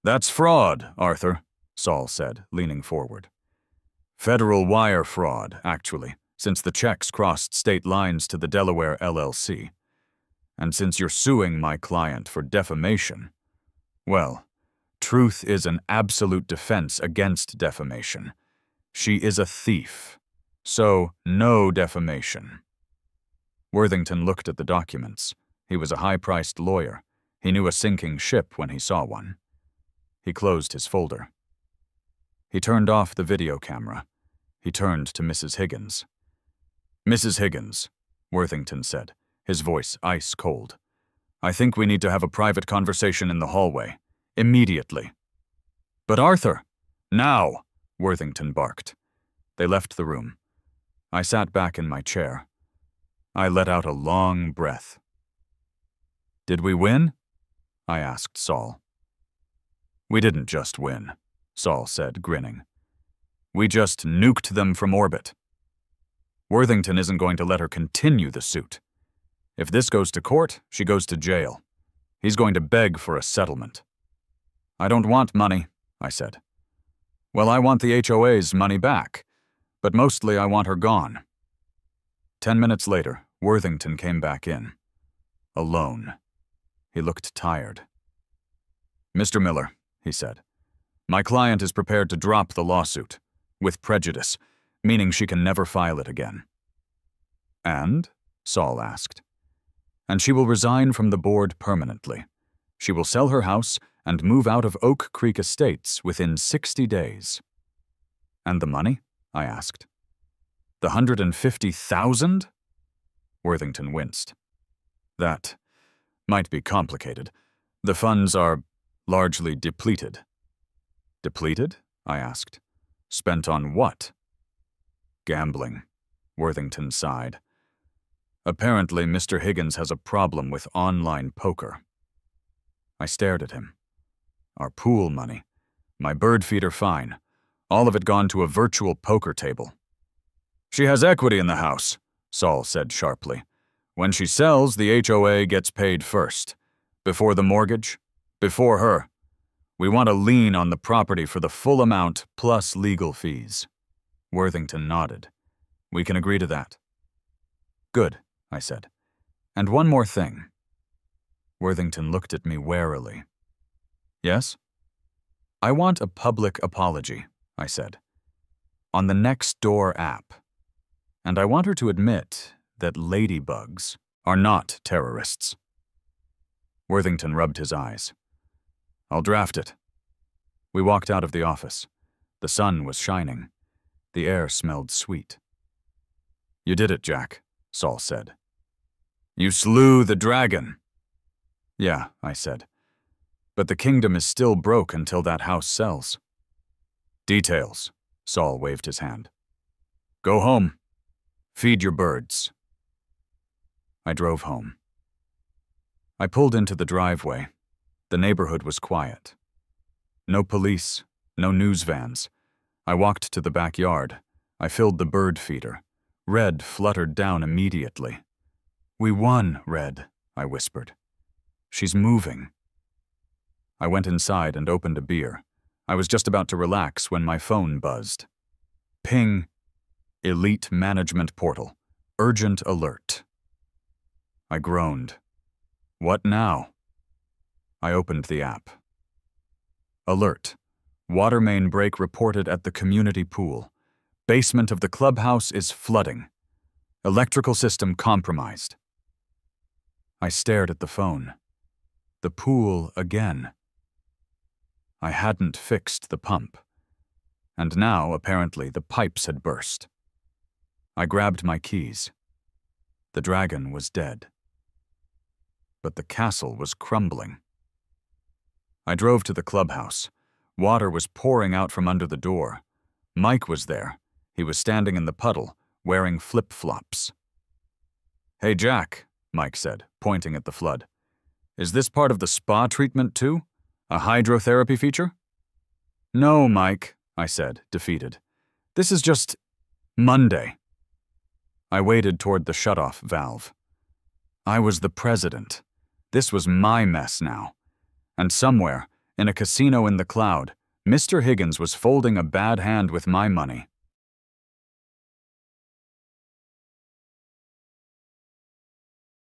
That's fraud, Arthur, Saul said, leaning forward. Federal wire fraud, actually, since the checks crossed state lines to the Delaware LLC. And since you're suing my client for defamation, well, truth is an absolute defense against defamation. She is a thief, so no defamation. Worthington looked at the documents. He was a high-priced lawyer. He knew a sinking ship when he saw one. He closed his folder. He turned off the video camera. He turned to Mrs. Higgins. Mrs. Higgins, Worthington said, his voice ice cold. I think we need to have a private conversation in the hallway. Immediately. But Arthur! Now! Worthington barked. They left the room. I sat back in my chair. I let out a long breath. Did we win? I asked Saul. We didn't just win, Saul said, grinning. We just nuked them from orbit. Worthington isn't going to let her continue the suit. If this goes to court, she goes to jail. He's going to beg for a settlement. I don't want money, I said. Well, I want the HOA's money back, but mostly I want her gone. 10 minutes later, Worthington came back in. Alone. He looked tired. Mr. Miller, he said, my client is prepared to drop the lawsuit, with prejudice, meaning she can never file it again. And? Saul asked. And she will resign from the board permanently. She will sell her house and move out of Oak Creek Estates within 60 days. And the money? I asked. The $150,000? Worthington winced. That might be complicated. The funds are largely depleted. Depleted? I asked. Spent on what? Gambling, Worthington sighed. Apparently, Mr. Higgins has a problem with online poker. I stared at him. Our pool money. My bird feeder fine. All of it gone to a virtual poker table. She has equity in the house, Saul said sharply. When she sells, the HOA gets paid first. Before the mortgage, before her. We want a lien on the property for the full amount plus legal fees. Worthington nodded. We can agree to that. Good, I said. And one more thing. Worthington looked at me warily. Yes? I want a public apology, I said. On the Nextdoor app. And I want her to admit that Ladybugs are not terrorists. Worthington rubbed his eyes. I'll draft it. We walked out of the office. The sun was shining. The air smelled sweet. You did it, Jack, Saul said. You slew the dragon. Yeah, I said. But the kingdom is still broke until that house sells. Details, Saul waved his hand. Go home. Feed your birds. I drove home. I pulled into the driveway. The neighborhood was quiet. No police, no news vans. I walked to the backyard. I filled the bird feeder. Red fluttered down immediately. We won, Red, I whispered. She's moving. I went inside and opened a beer. I was just about to relax when my phone buzzed. Ping. Elite Management Portal. Urgent alert. I groaned. What now? I opened the app. Alert. Water main break reported at the community pool. Basement of the clubhouse is flooding. Electrical system compromised. I stared at the phone. The pool again. I hadn't fixed the pump. And now, apparently, the pipes had burst. I grabbed my keys. The dragon was dead. But the castle was crumbling. I drove to the clubhouse. Water was pouring out from under the door. Mike was there. He was standing in the puddle, wearing flip-flops. Hey, Jack, Mike said, pointing at the flood. Is this part of the spa treatment too? A hydrotherapy feature? No, Mike, I said, defeated. This is just Monday. I waded toward the shutoff valve. I was the president. This was my mess now. And somewhere, in a casino in the cloud, Mr. Higgins was folding a bad hand with my money.